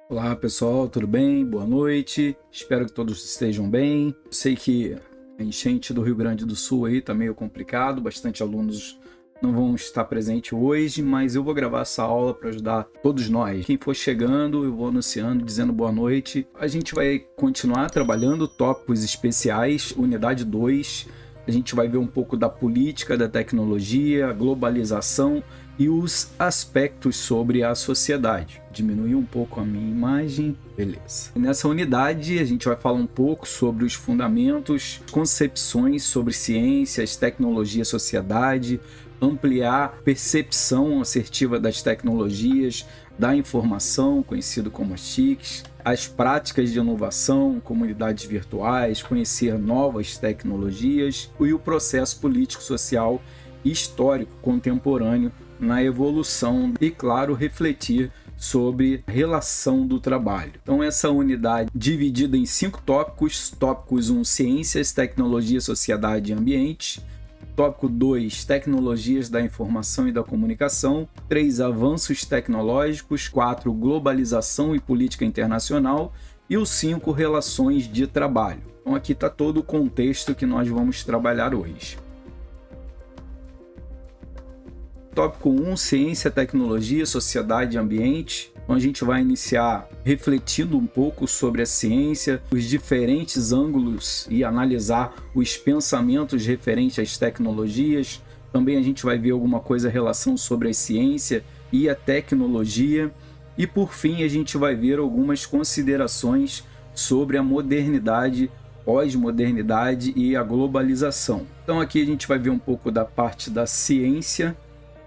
Olá pessoal, tudo bem? Boa noite. Espero que todos estejam bem. Sei que a enchente do Rio Grande do Sul aí tá meio complicado, bastante alunos não vão estar presentes hoje, mas eu vou gravar essa aula para ajudar todos nós. Quem for chegando, eu vou anunciando, dizendo boa noite. A gente vai continuar trabalhando tópicos especiais, unidade 2. A gente vai ver um pouco da política, da tecnologia, globalização e os aspectos sobre a sociedade. Diminuir um pouco a minha imagem, beleza. Nessa unidade a gente vai falar um pouco sobre os fundamentos, concepções sobre ciências, tecnologia e sociedade, ampliar a percepção assertiva das tecnologias, da informação, conhecido como as TICs, as práticas de inovação, comunidades virtuais, conhecer novas tecnologias e o processo político, social e histórico contemporâneo na evolução e, claro, refletir sobre a relação do trabalho. Então essa unidade dividida em 5 tópicos. Tópicos 1, ciências, tecnologia, sociedade e ambiente. Tópico 2, tecnologias da informação e da comunicação. 3, avanços tecnológicos. 4, globalização e política internacional. E o 5, relações de trabalho. Então aqui está todo o contexto que nós vamos trabalhar hoje. Tópico 1, ciência, tecnologia, sociedade e ambiente. Então a gente vai iniciar refletindo um pouco sobre a ciência, os diferentes ângulos e analisar os pensamentos referentes às tecnologias. Também a gente vai ver alguma coisa em relação sobre a ciência e a tecnologia. E por fim a gente vai ver algumas considerações sobre a modernidade, pós-modernidade e a globalização. Então aqui a gente vai ver um pouco da parte da ciência.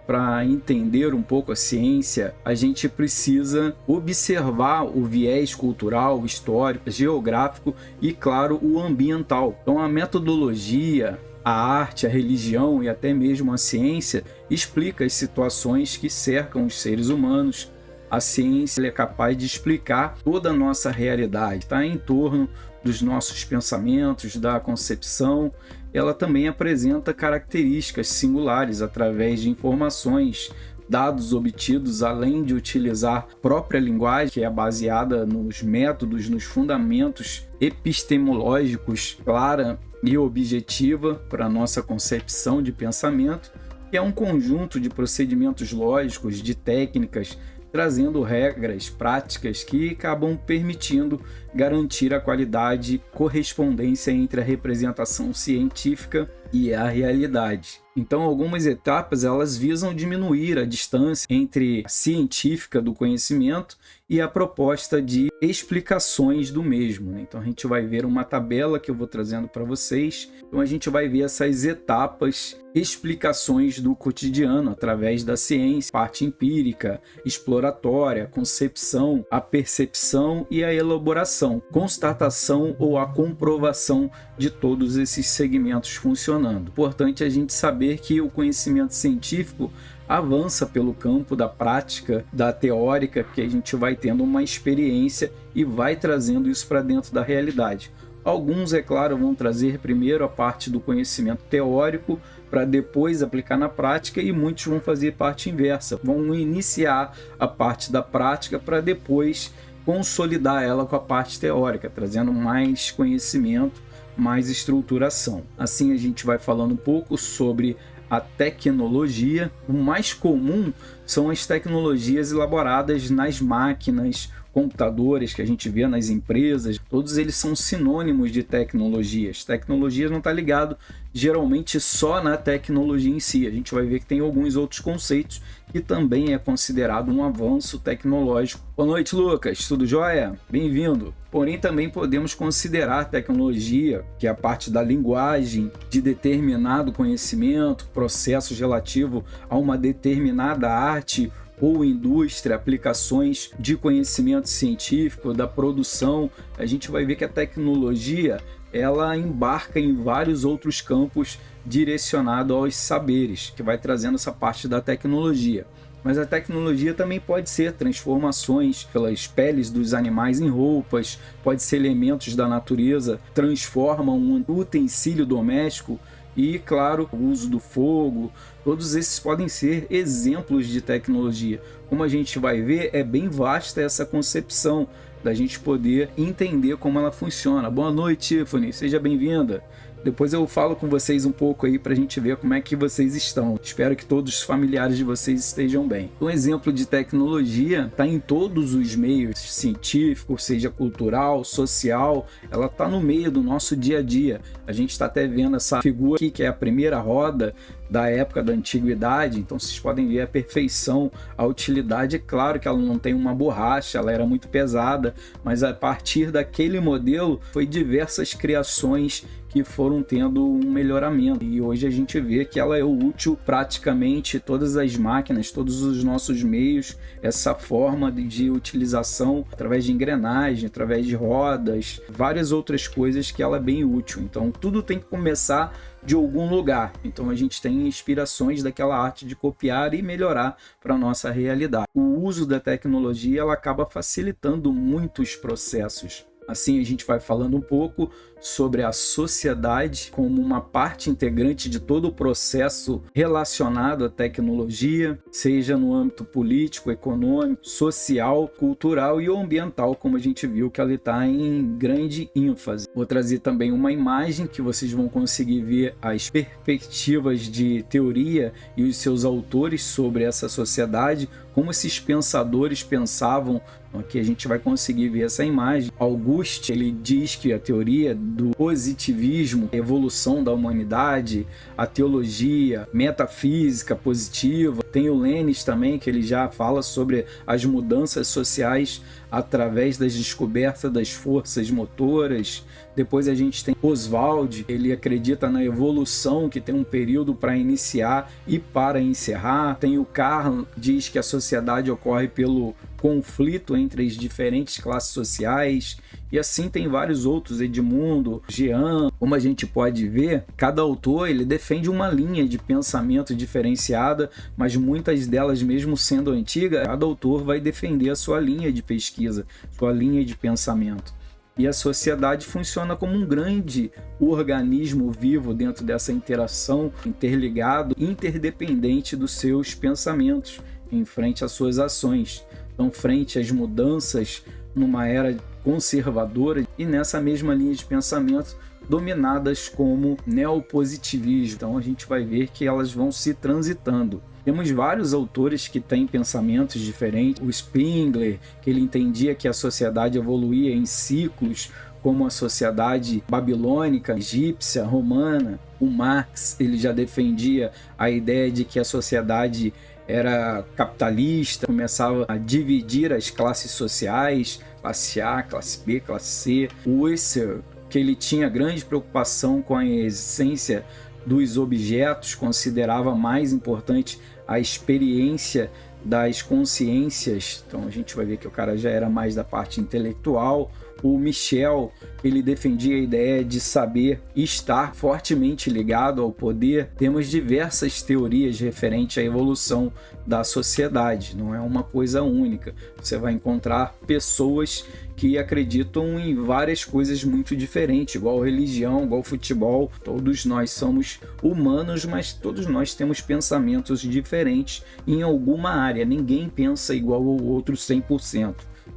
Para entender um pouco a ciência, a gente precisa observar o viés cultural, histórico, geográfico e, claro, o ambiental. Então, a metodologia, a arte, a religião e até mesmo a ciência explica as situações que cercam os seres humanos. A ciência é capaz de explicar toda a nossa realidade, está em torno dos nossos pensamentos, da concepção. Ela também apresenta características singulares através de informações, dados obtidos, além de utilizar a própria linguagem, que é baseada nos métodos, nos fundamentos epistemológicos, clara e objetiva para a nossa concepção de pensamento, que é um conjunto de procedimentos lógicos, de técnicas, trazendo regras práticas que acabam permitindo garantir a qualidade e correspondência entre a representação científica e a realidade. Então, algumas etapas elas visam diminuir a distância entre a científica do conhecimento e a proposta de explicações do mesmo. Então, a gente vai ver uma tabela que eu vou trazendo para vocês. Então, a gente vai ver essas etapas, explicações do cotidiano através da ciência, parte empírica, exploratória, concepção, a percepção e a elaboração, constatação ou a comprovação de todos esses segmentos funcionando. Importante a gente saber que o conhecimento científico avança pelo campo da prática, da teórica, que a gente vai tendo uma experiência e vai trazendo isso para dentro da realidade. Alguns, é claro, vão trazer primeiro a parte do conhecimento teórico para depois aplicar na prática, e muitos vão fazer parte inversa, vão iniciar a parte da prática para depois consolidar ela com a parte teórica, trazendo mais conhecimento, mais estruturação. Assim a gente vai falando um pouco sobre a tecnologia. O mais comum são as tecnologias elaboradas nas máquinas, computadores que a gente vê nas empresas. Todos eles são sinônimos de tecnologias. Tecnologia não está ligado geralmente só na tecnologia em si. A gente vai ver que tem alguns outros conceitos que também é considerado um avanço tecnológico. Boa noite, Lucas. Tudo jóia? Bem-vindo. Porém, também podemos considerar tecnologia, que é a parte da linguagem, de determinado conhecimento, processos relativos a uma determinada arte ou indústria, aplicações de conhecimento científico, da produção. A gente vai ver que a tecnologia ela embarca em vários outros campos direcionados aos saberes, que vai trazendo essa parte da tecnologia. Mas a tecnologia também pode ser transformações pelas peles dos animais em roupas, pode ser elementos da natureza, transformam um utensílio doméstico e, claro, o uso do fogo. Todos esses podem ser exemplos de tecnologia. Como a gente vai ver, é bem vasta essa concepção da gente poder entender como ela funciona. Boa noite, Tiffany, seja bem-vinda. Depois eu falo com vocês um pouco aí para a gente ver como é que vocês estão. Espero que todos os familiares de vocês estejam bem. Um exemplo de tecnologia está em todos os meios, científico, seja cultural, social, ela está no meio do nosso dia a dia. A gente está até vendo essa figura aqui, que é a primeira roda da época da antiguidade, então vocês podem ver a perfeição, a utilidade. É claro que ela não tem uma borracha, ela era muito pesada, mas a partir daquele modelo foi diversas criações que foram tendo um melhoramento, e hoje a gente vê que ela é útil praticamente todas as máquinas, todos os nossos meios, essa forma de utilização através de engrenagem, através de rodas, várias outras coisas que ela é bem útil. Então tudo tem que começar de algum lugar, então a gente tem inspirações daquela arte de copiar e melhorar para a nossa realidade. O uso da tecnologia ela acaba facilitando muitos processos. Assim a gente vai falando um pouco sobre a sociedade como uma parte integrante de todo o processo relacionado à tecnologia, seja no âmbito político, econômico, social, cultural e ambiental, como a gente viu que ela está em grande ênfase. Vou trazer também uma imagem que vocês vão conseguir ver as perspectivas de teoria e os seus autores sobre essa sociedade, como esses pensadores pensavam. Aqui a gente vai conseguir ver essa imagem. Auguste, ele diz que a teoria do positivismo, a evolução da humanidade, a teologia, metafísica positiva. Tem o Lenis também, que ele já fala sobre as mudanças sociais através das descobertas das forças motoras. Depois a gente tem Oswald, ele acredita na evolução, que tem um período para iniciar e para encerrar. Tem o Karl, diz que a sociedade ocorre pelo conflito entre as diferentes classes sociais, e assim tem vários outros, Edmundo, Jean. Como a gente pode ver, cada autor ele defende uma linha de pensamento diferenciada, mas muitas delas, mesmo sendo antigas, cada autor vai defender a sua linha de pesquisa, sua linha de pensamento. E a sociedade funciona como um grande organismo vivo dentro dessa interação, interligado, interdependente dos seus pensamentos em frente às suas ações. Então, frente às mudanças numa era conservadora e nessa mesma linha de pensamento dominadas como neopositivismo. Então a gente vai ver que elas vão se transitando. Temos vários autores que têm pensamentos diferentes. O Spengler, que ele entendia que a sociedade evoluía em ciclos, como a sociedade babilônica, egípcia, romana. O Marx, ele já defendia a ideia de que a sociedade era capitalista, começava a dividir as classes sociais, classe A, classe B, classe C. O Husserl, que ele tinha grande preocupação com a essência dos objetos, considerava mais importante a experiência das consciências. Então a gente vai ver que o cara já era mais da parte intelectual. O Michel, ele defendia a ideia de saber estar fortemente ligado ao poder. Temos diversas teorias referentes à evolução da sociedade, não é uma coisa única. Você vai encontrar pessoas que acreditam em várias coisas muito diferentes, igual religião, igual futebol. Todos nós somos humanos, mas todos nós temos pensamentos diferentes em alguma área. Ninguém pensa igual ao outro 100%.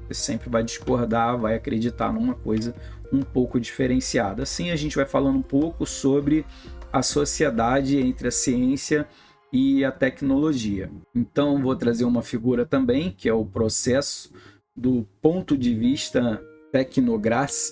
Você sempre vai discordar, vai acreditar numa coisa um pouco diferenciada. Assim a gente vai falando um pouco sobre a sociedade entre a ciência e a tecnologia. Então vou trazer uma figura também, que é o processo do ponto de vista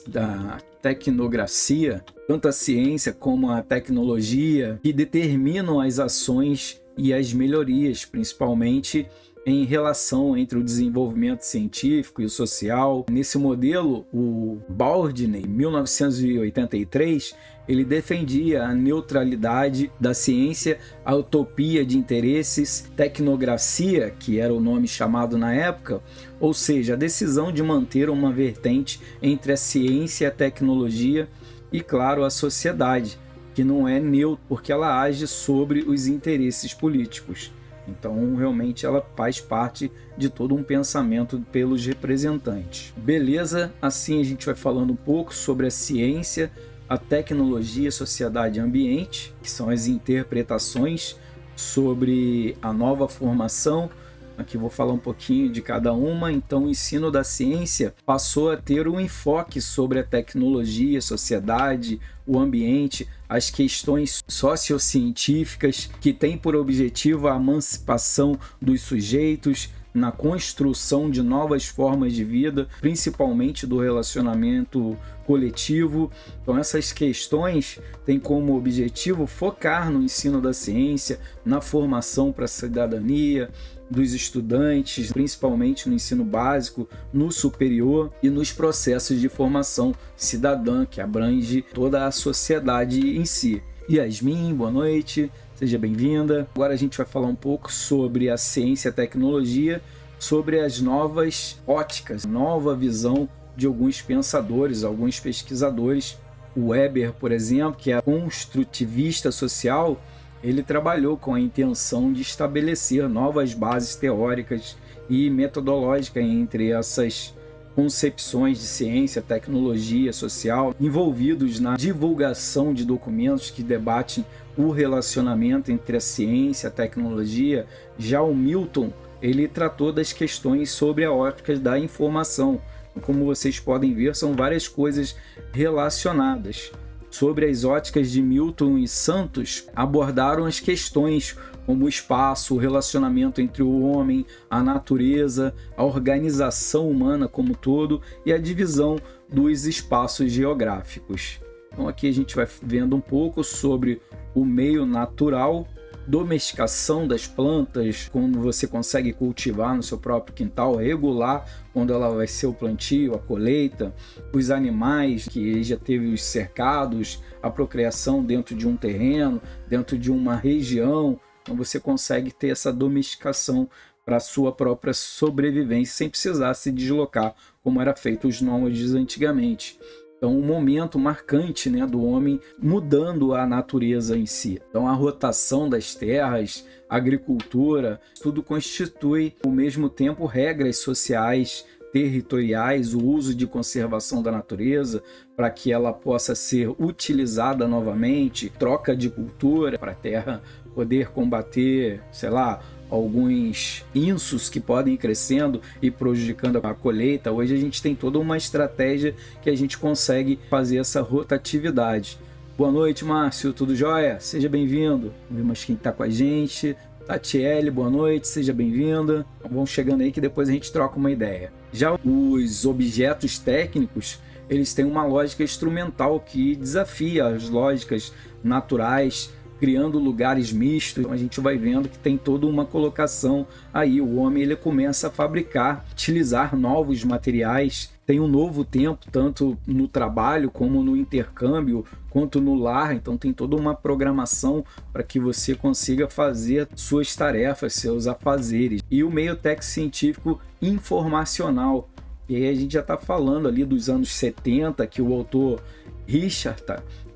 da tecnocracia, tanto a ciência como a tecnologia, que determinam as ações e as melhorias, principalmente em relação entre o desenvolvimento científico e o social. Nesse modelo, o Baldwin, em 1983, ele defendia a neutralidade da ciência, a utopia de interesses, tecnocracia, que era o nome chamado na época, ou seja, a decisão de manter uma vertente entre a ciência e a tecnologia e, claro, a sociedade, que não é neutra, porque ela age sobre os interesses políticos. Então, realmente, ela faz parte de todo um pensamento pelos representantes. Beleza? Assim, a gente vai falando um pouco sobre a ciência a tecnologia, sociedade e ambiente, que são as interpretações sobre a nova formação. Aqui vou falar um pouquinho de cada uma. Então, o ensino da ciência passou a ter um enfoque sobre a tecnologia, a sociedade, o ambiente, as questões sociocientíficas, que têm por objetivo a emancipação dos sujeitos na construção de novas formas de vida, principalmente do relacionamento coletivo. Então, essas questões têm como objetivo focar no ensino da ciência, na formação para a cidadania dos estudantes, principalmente no ensino básico, no superior e nos processos de formação cidadã, que abrange toda a sociedade em si. Yasmin, boa noite, seja bem-vinda. Agora a gente vai falar um pouco sobre a ciência e a tecnologia, sobre as novas óticas, nova visão de alguns pensadores, alguns pesquisadores. O Weber, por exemplo, que é construtivista social, ele trabalhou com a intenção de estabelecer novas bases teóricas e metodológicas entre essas concepções de ciência, tecnologia, social, envolvidos na divulgação de documentos que debatem o relacionamento entre a ciência e a tecnologia. Já o Milton, ele tratou das questões sobre a ótica da informação. Como vocês podem ver, são várias coisas relacionadas. Sobre as óticas de Milton e Santos, abordaram as questões como o espaço, o relacionamento entre o homem, a natureza, a organização humana como todo e a divisão dos espaços geográficos. Então aqui a gente vai vendo um pouco sobre o meio natural, domesticação das plantas, como você consegue cultivar no seu próprio quintal, regular quando ela vai ser o plantio, a colheita, os animais, que já teve os cercados, a procriação dentro de um terreno, dentro de uma região. Então você consegue ter essa domesticação para a sua própria sobrevivência, sem precisar se deslocar, como era feito os nômades antigamente. Então, um momento marcante, né, do homem mudando a natureza em si. Então, a rotação das terras, a agricultura, tudo constitui, ao mesmo tempo, regras sociais, territoriais, o uso de conservação da natureza para que ela possa ser utilizada novamente, troca de cultura para a terra poder combater, sei lá, alguns insos que podem ir crescendo e prejudicando a colheita. Hoje a gente tem toda uma estratégia que a gente consegue fazer essa rotatividade. Boa noite, Márcio, tudo jóia? Seja bem-vindo. Vemos quem está com a gente. Tatiele, boa noite, seja bem-vinda. Vão chegando aí que depois a gente troca uma ideia. Já os objetos técnicos, eles têm uma lógica instrumental que desafia as lógicas naturais, criando lugares mistos. Então a gente vai vendo que tem toda uma colocação aí. O homem, ele começa a fabricar, utilizar novos materiais. Tem um novo tempo, tanto no trabalho como no intercâmbio, quanto no lar. Então tem toda uma programação para que você consiga fazer suas tarefas, seus afazeres. E o meio técnico-científico informacional. E aí a gente já está falando ali dos anos 70, que o autor Richard,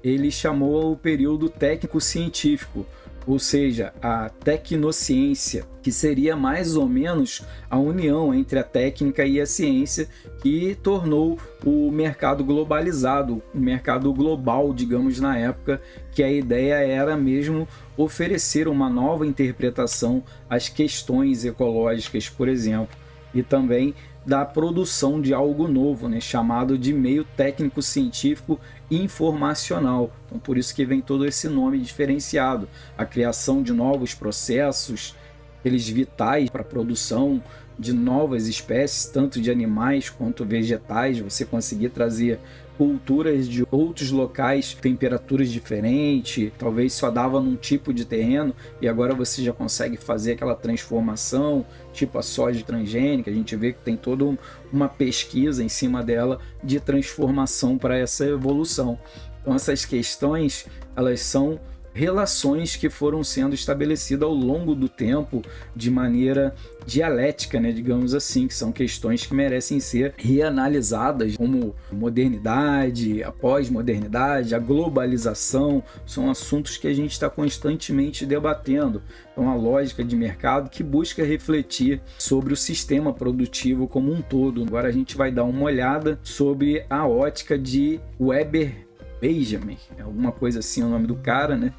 ele chamou o período técnico-científico, ou seja, a tecnociência, que seria mais ou menos a união entre a técnica e a ciência, que tornou o mercado globalizado, o mercado global, digamos, na época, que a ideia era mesmo oferecer uma nova interpretação às questões ecológicas, por exemplo, e também da produção de algo novo, né, chamado de meio técnico-científico informacional. Então, por isso que vem todo esse nome diferenciado, a criação de novos processos, aqueles vitais para a produção de novas espécies, tanto de animais quanto vegetais, você conseguir trazer culturas de outros locais, temperaturas diferentes, talvez só dava num tipo de terreno e agora você já consegue fazer aquela transformação, tipo a soja transgênica. A gente vê que tem toda uma pesquisa em cima dela de transformação para essa evolução. Então essas questões, elas são relações que foram sendo estabelecidas ao longo do tempo de maneira dialética, né, digamos assim, que são questões que merecem ser reanalisadas, como modernidade, a pós-modernidade, a globalização, são assuntos que a gente está constantemente debatendo. Então, a lógica de mercado que busca refletir sobre o sistema produtivo como um todo. Agora a gente vai dar uma olhada sobre a ótica de Weber Benjamin, é alguma coisa assim o nome do cara, né?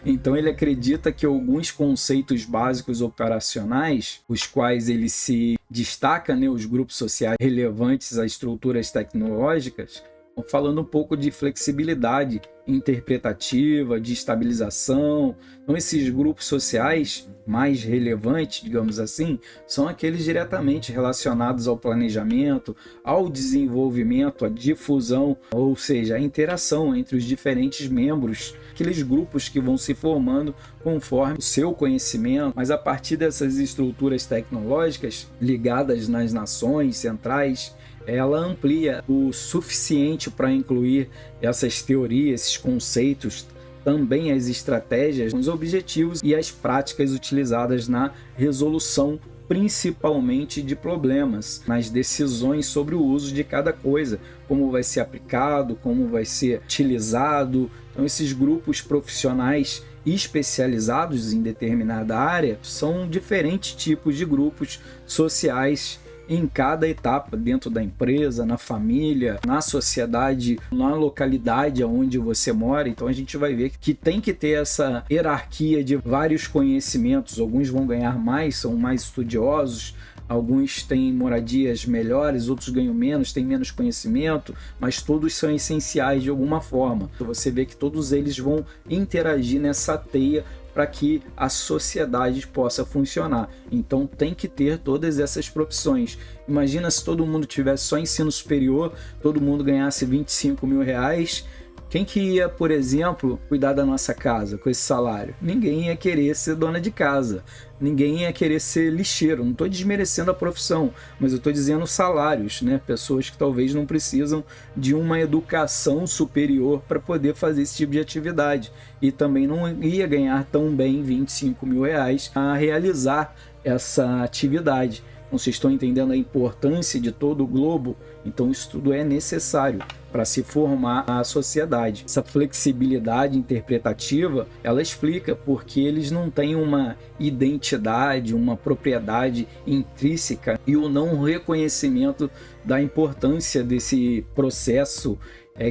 Então ele acredita que alguns conceitos básicos operacionais, os quais ele se destaca, né, os grupos sociais relevantes às estruturas tecnológicas, falando um pouco de flexibilidade interpretativa, de estabilização. Então esses grupos sociais mais relevantes, digamos assim, são aqueles diretamente relacionados ao planejamento, ao desenvolvimento, à difusão, ou seja, a interação entre os diferentes membros, aqueles grupos que vão se formando conforme o seu conhecimento, mas a partir dessas estruturas tecnológicas ligadas nas nações centrais, ela amplia o suficiente para incluir essas teorias, esses conceitos, também as estratégias, os objetivos e as práticas utilizadas na resolução, principalmente de problemas, nas decisões sobre o uso de cada coisa, como vai ser aplicado, como vai ser utilizado. Então esses grupos profissionais especializados em determinada área são diferentes tipos de grupos sociais em cada etapa, dentro da empresa, na família, na sociedade, na localidade onde você mora. Então a gente vai ver que tem que ter essa hierarquia de vários conhecimentos. Alguns vão ganhar mais, são mais estudiosos, alguns têm moradias melhores, outros ganham menos, têm menos conhecimento, mas todos são essenciais de alguma forma. Você vê que todos eles vão interagir nessa teia para que a sociedade possa funcionar. Então tem que ter todas essas profissões. Imagina se todo mundo tivesse só ensino superior, todo mundo ganhasse 25 mil reais. Quem que ia, por exemplo, cuidar da nossa casa com esse salário? Ninguém ia querer ser dona de casa, ninguém ia querer ser lixeiro. Não estou desmerecendo a profissão, mas eu estou dizendo salários, né? Pessoas que talvez não precisam de uma educação superior para poder fazer esse tipo de atividade. E também não ia ganhar tão bem 25 mil reais a realizar essa atividade. Então, vocês estão entendendo a importância de todo o globo? Então isso tudo é necessário para se formar a sociedade. Essa flexibilidade interpretativa, ela explica porque eles não têm uma identidade, uma propriedade intrínseca e o não reconhecimento da importância desse processo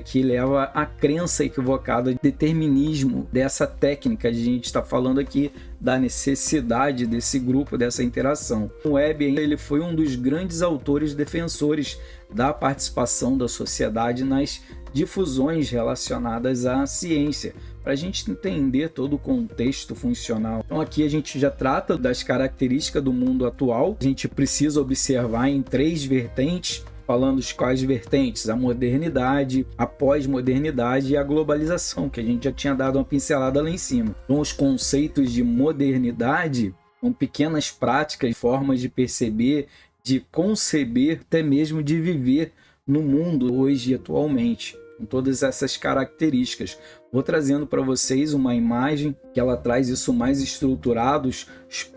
que leva à crença equivocada de determinismo dessa técnica. A gente está falando aqui da necessidade desse grupo, dessa interação. O Webb, ele foi um dos grandes autores defensores da participação da sociedade nas difusões relacionadas à ciência, para a gente entender todo o contexto funcional. Então aqui a gente já trata das características do mundo atual. A gente precisa observar em 3 vertentes, falando de quais vertentes: a modernidade, a pós-modernidade e a globalização, que a gente já tinha dado uma pincelada lá em cima. Então os conceitos de modernidade são pequenas práticas, formas de perceber, de conceber, até mesmo de viver no mundo hoje e atualmente, com todas essas características. Vou trazendo para vocês uma imagem que ela traz isso mais estruturados,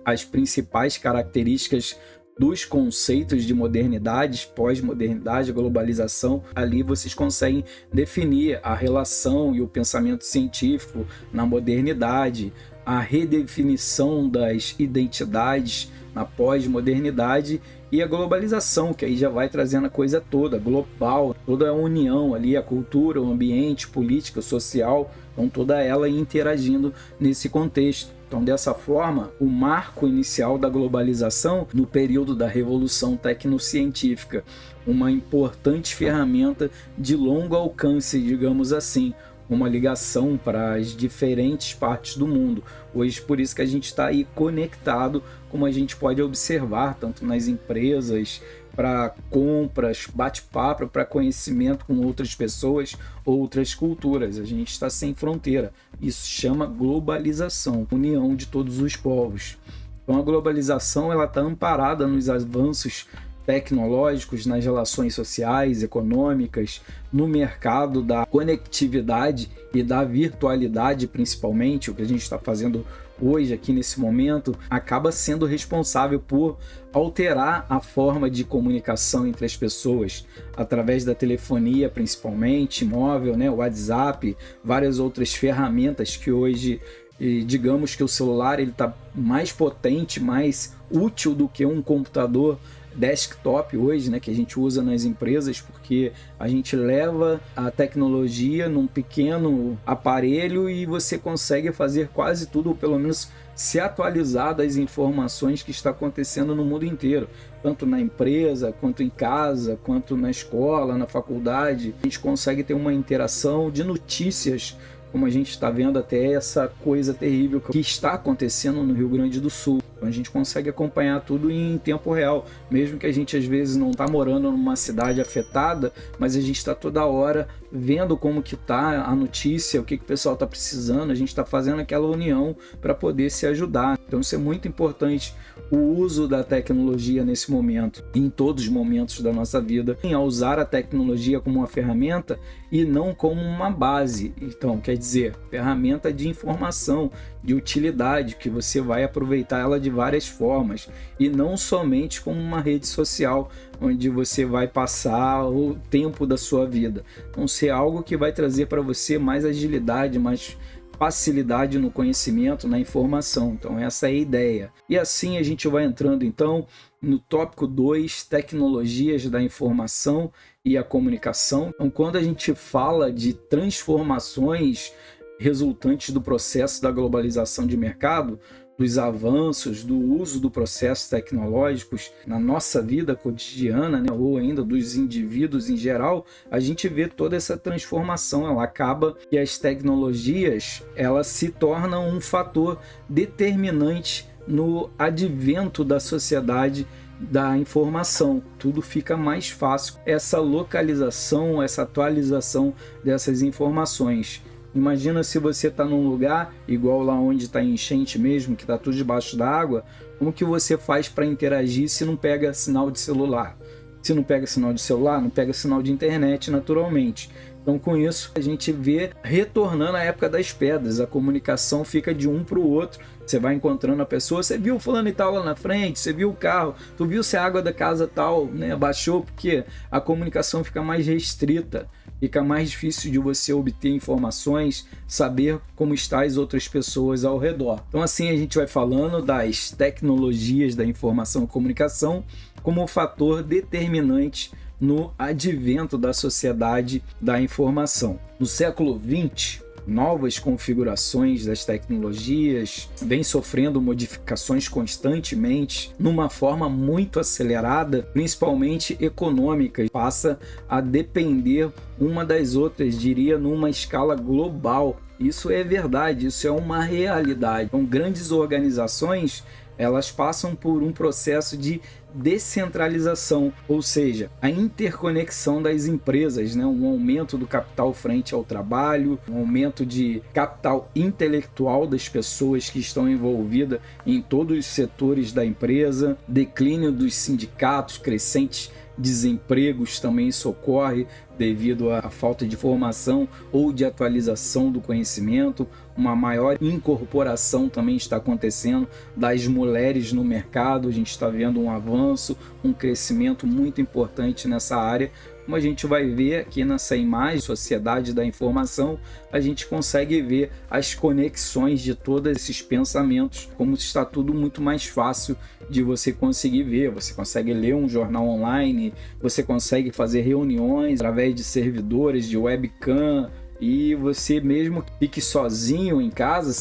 as principais características dos conceitos de modernidade, pós-modernidade, globalização. Ali vocês conseguem definir a relação e o pensamento científico na modernidade, a redefinição das identidades na pós-modernidade e a globalização, que aí já vai trazendo a coisa toda, global, toda a união ali, a cultura, o ambiente, política, social, então toda ela interagindo nesse contexto. Então, dessa forma, o marco inicial da globalização no período da Revolução Tecnocientífica, uma importante ferramenta de longo alcance, digamos assim, uma ligação para as diferentes partes do mundo. Hoje, por isso que a gente está aí conectado, como a gente pode observar, tanto nas empresas, para compras, bate-papo, para conhecimento com outras pessoas, outras culturas. A gente está sem fronteira. Isso chama globalização, união de todos os povos. Então a globalização está amparada nos avanços tecnológicos, nas relações sociais, econômicas, no mercado da conectividade e da virtualidade, principalmente. O que a gente está fazendo hoje, aqui nesse momento, acaba sendo responsável por alterar a forma de comunicação entre as pessoas, através da telefonia, principalmente, móvel, né, WhatsApp, várias outras ferramentas que hoje, digamos que o celular está mais potente, mais útil do que um computador desktop hoje, né, que a gente usa nas empresas, porque a gente leva a tecnologia num pequeno aparelho e você consegue fazer quase tudo, ou pelo menos se atualizar das informações que está acontecendo no mundo inteiro, tanto na empresa, quanto em casa, quanto na escola, na faculdade. A gente consegue ter uma interação de notícias, como a gente está vendo até essa coisa terrível que está acontecendo no Rio Grande do Sul. Então a gente consegue acompanhar tudo em tempo real, mesmo que a gente às vezes não está morando numa cidade afetada, mas a gente está toda hora vendo como que está a notícia, o que o pessoal está precisando, a gente está fazendo aquela união para poder se ajudar. Então isso é muito importante, o uso da tecnologia nesse momento, em todos os momentos da nossa vida, a usar a tecnologia como uma ferramenta e não como uma base. Então, quer dizer, ferramenta de informação, de utilidade, que você vai aproveitar ela de várias formas e não somente como uma rede social onde você vai passar o tempo da sua vida. Então, ser algo que vai trazer para você mais agilidade, mais facilidade no conhecimento, na informação. Então essa é a ideia. E assim a gente vai entrando então no tópico 2, tecnologias da informação e a comunicação. Então quando a gente fala de transformações resultantes do processo da globalização de mercado, dos avanços, do uso do processos tecnológicos na nossa vida cotidiana, né, ou ainda dos indivíduos em geral, a gente vê toda essa transformação. Ela acaba que as tecnologias elas se tornam um fator determinante no advento da sociedade da informação. Tudo fica mais fácil, essa localização, essa atualização dessas informações. Imagina se você está num lugar, igual lá onde está enchente mesmo, que está tudo debaixo da água, como que você faz para interagir se não pega sinal de celular? Se não pega sinal de celular, não pega sinal de internet naturalmente. Então com isso a gente vê retornando à época das pedras, a comunicação fica de um para o outro, você vai encontrando a pessoa, você viu fulano e tal lá na frente, você viu o carro, tu viu se a água da casa tal, né, baixou, porque a comunicação fica mais restrita, fica mais difícil de você obter informações, saber como estão as outras pessoas ao redor. Então assim a gente vai falando das tecnologias da informação e comunicação como um fator determinante no advento da sociedade da informação. No século XX, novas configurações das tecnologias vêm sofrendo modificações constantemente, numa forma muito acelerada, principalmente econômica, passa a depender uma das outras, diria, numa escala global. Isso é verdade, isso é uma realidade. Então, grandes organizações elas passam por um processo de descentralização, ou seja, a interconexão das empresas, né? Um aumento do capital frente ao trabalho, um aumento de capital intelectual das pessoas que estão envolvidas em todos os setores da empresa, declínio dos sindicatos, crescentes desempregos também isso ocorre devido à falta de formação ou de atualização do conhecimento. Uma maior incorporação também está acontecendo das mulheres no mercado. A gente está vendo um avanço, um crescimento muito importante nessa área. Como a gente vai ver aqui nessa imagem, Sociedade da Informação, a gente consegue ver as conexões de todos esses pensamentos, como está tudo muito mais fácil de você conseguir ver. Você consegue ler um jornal online, você consegue fazer reuniões através de servidores, de webcam, e você mesmo que fique sozinho em casa,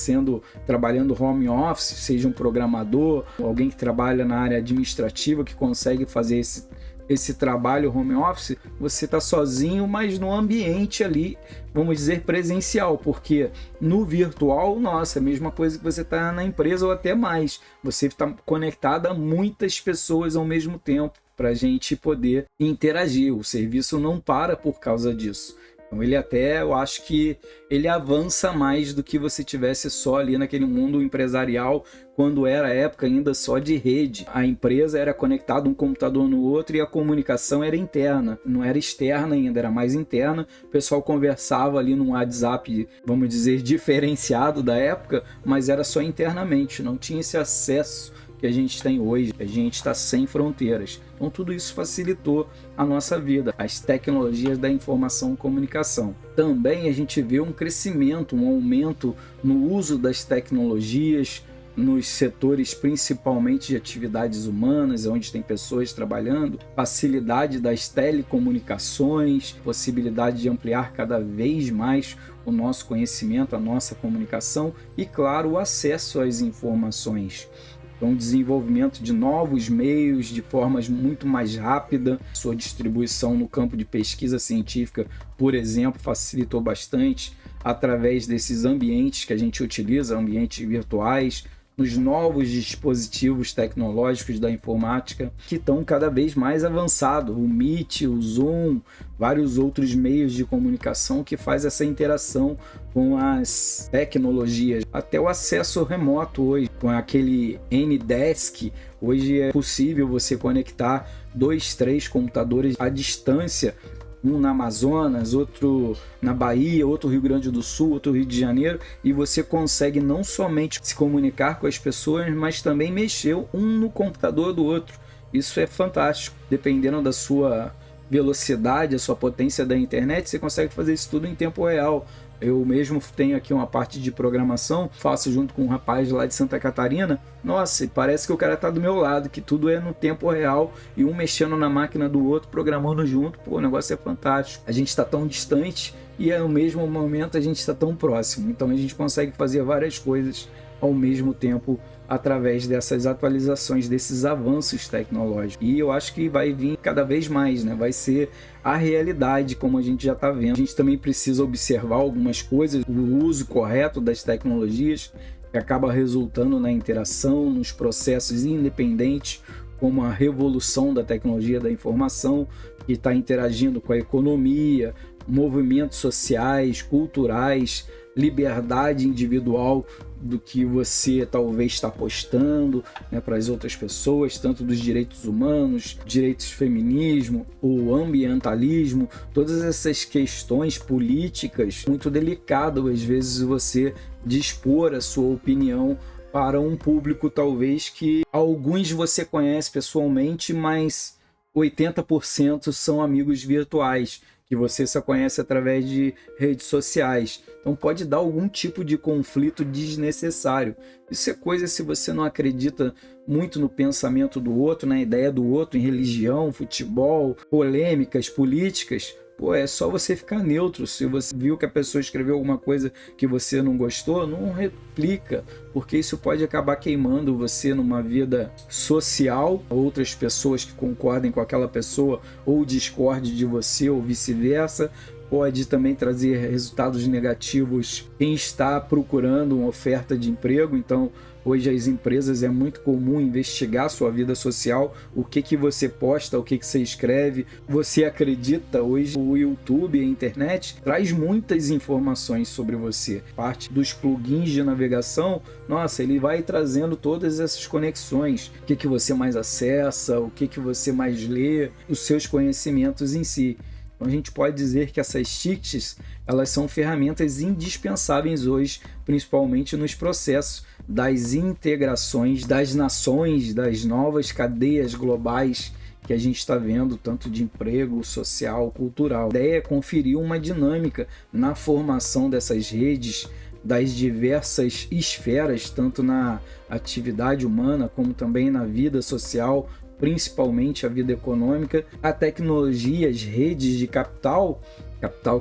trabalhando home office, seja um programador, alguém que trabalha na área administrativa, que consegue fazer esse trabalho home office, você está sozinho, mas no ambiente ali, vamos dizer, presencial, porque no virtual, nossa, é a mesma coisa que você está na empresa ou até mais. Você está conectado a muitas pessoas ao mesmo tempo para a gente poder interagir. O serviço não para por causa disso. Então ele até, eu acho que ele avança mais do que você tivesse só ali naquele mundo empresarial, quando era a época ainda só de rede. A empresa era conectada um computador no outro e a comunicação era interna, não era externa ainda, era mais interna. O pessoal conversava ali num WhatsApp, vamos dizer, diferenciado da época, mas era só internamente, não tinha esse acesso que a gente tem hoje, a gente está sem fronteiras. Então tudo isso facilitou a nossa vida, as tecnologias da informação e comunicação. Também a gente vê um crescimento, um aumento no uso das tecnologias, nos setores principalmente de atividades humanas, onde tem pessoas trabalhando, facilidade das telecomunicações, possibilidade de ampliar cada vez mais o nosso conhecimento, a nossa comunicação e, claro, o acesso às informações. Então, desenvolvimento de novos meios de formas muito mais rápida, sua distribuição no campo de pesquisa científica, por exemplo, facilitou bastante através desses ambientes que a gente utiliza, ambientes virtuais, nos novos dispositivos tecnológicos da informática que estão cada vez mais avançados, o Meet, o Zoom, vários outros meios de comunicação que faz essa interação com as tecnologias, até o acesso remoto hoje, com aquele N-Desk, hoje é possível você conectar 2, 3 computadores à distância, um na Amazonas, outro na Bahia, outro Rio Grande do Sul, outro Rio de Janeiro, e você consegue não somente se comunicar com as pessoas, mas também mexer um no computador do outro. Isso é fantástico. Dependendo da sua velocidade, a sua potência da internet, você consegue fazer isso tudo em tempo real. Eu mesmo tenho aqui uma parte de programação, faço junto com um rapaz lá de Santa Catarina. Nossa, parece que o cara tá do meu lado, que tudo é no tempo real e um mexendo na máquina do outro, programando junto. Pô, o negócio é fantástico. A gente está tão distante e ao mesmo momento a gente está tão próximo. Então a gente consegue fazer várias coisas ao mesmo tempo através dessas atualizações, desses avanços tecnológicos. E eu acho que vai vir cada vez mais, né? Vai ser a realidade, como a gente já está vendo. A gente também precisa observar algumas coisas, o uso correto das tecnologias, que acaba resultando na interação, nos processos independentes, como a revolução da tecnologia da informação, que está interagindo com a economia, movimentos sociais, culturais, liberdade individual do que você talvez está postando, né, para as outras pessoas, tanto dos direitos humanos, direitos feminismo, o ambientalismo, todas essas questões políticas muito delicadas, às vezes você dispor a sua opinião para um público talvez que alguns você conhece pessoalmente, mas 80% são amigos virtuais, que você só conhece através de redes sociais. Então pode dar algum tipo de conflito desnecessário. Isso é coisa se você não acredita muito no pensamento do outro, na ideia do outro, em religião, futebol, polêmicas, políticas. Pô, é só você ficar neutro. Se você viu que a pessoa escreveu alguma coisa que você não gostou, não replica, porque isso pode acabar queimando você numa vida social, outras pessoas que concordem com aquela pessoa ou discordem de você ou vice-versa. Pode também trazer resultados negativos quem está procurando uma oferta de emprego. Então, hoje as empresas é muito comum investigar sua vida social, o que você posta, o que você escreve. Você acredita, hoje o YouTube, a internet, traz muitas informações sobre você. Parte dos plugins de navegação, nossa, ele vai trazendo todas essas conexões. O que você mais acessa, o que você mais lê, os seus conhecimentos em si. Então a gente pode dizer que essas TICs, elas são ferramentas indispensáveis hoje, principalmente nos processos das integrações das nações, das novas cadeias globais que a gente está vendo, tanto de emprego, social, cultural. A ideia é conferir uma dinâmica na formação dessas redes, das diversas esferas, tanto na atividade humana como também na vida social, principalmente a vida econômica. A tecnologia, as redes de capital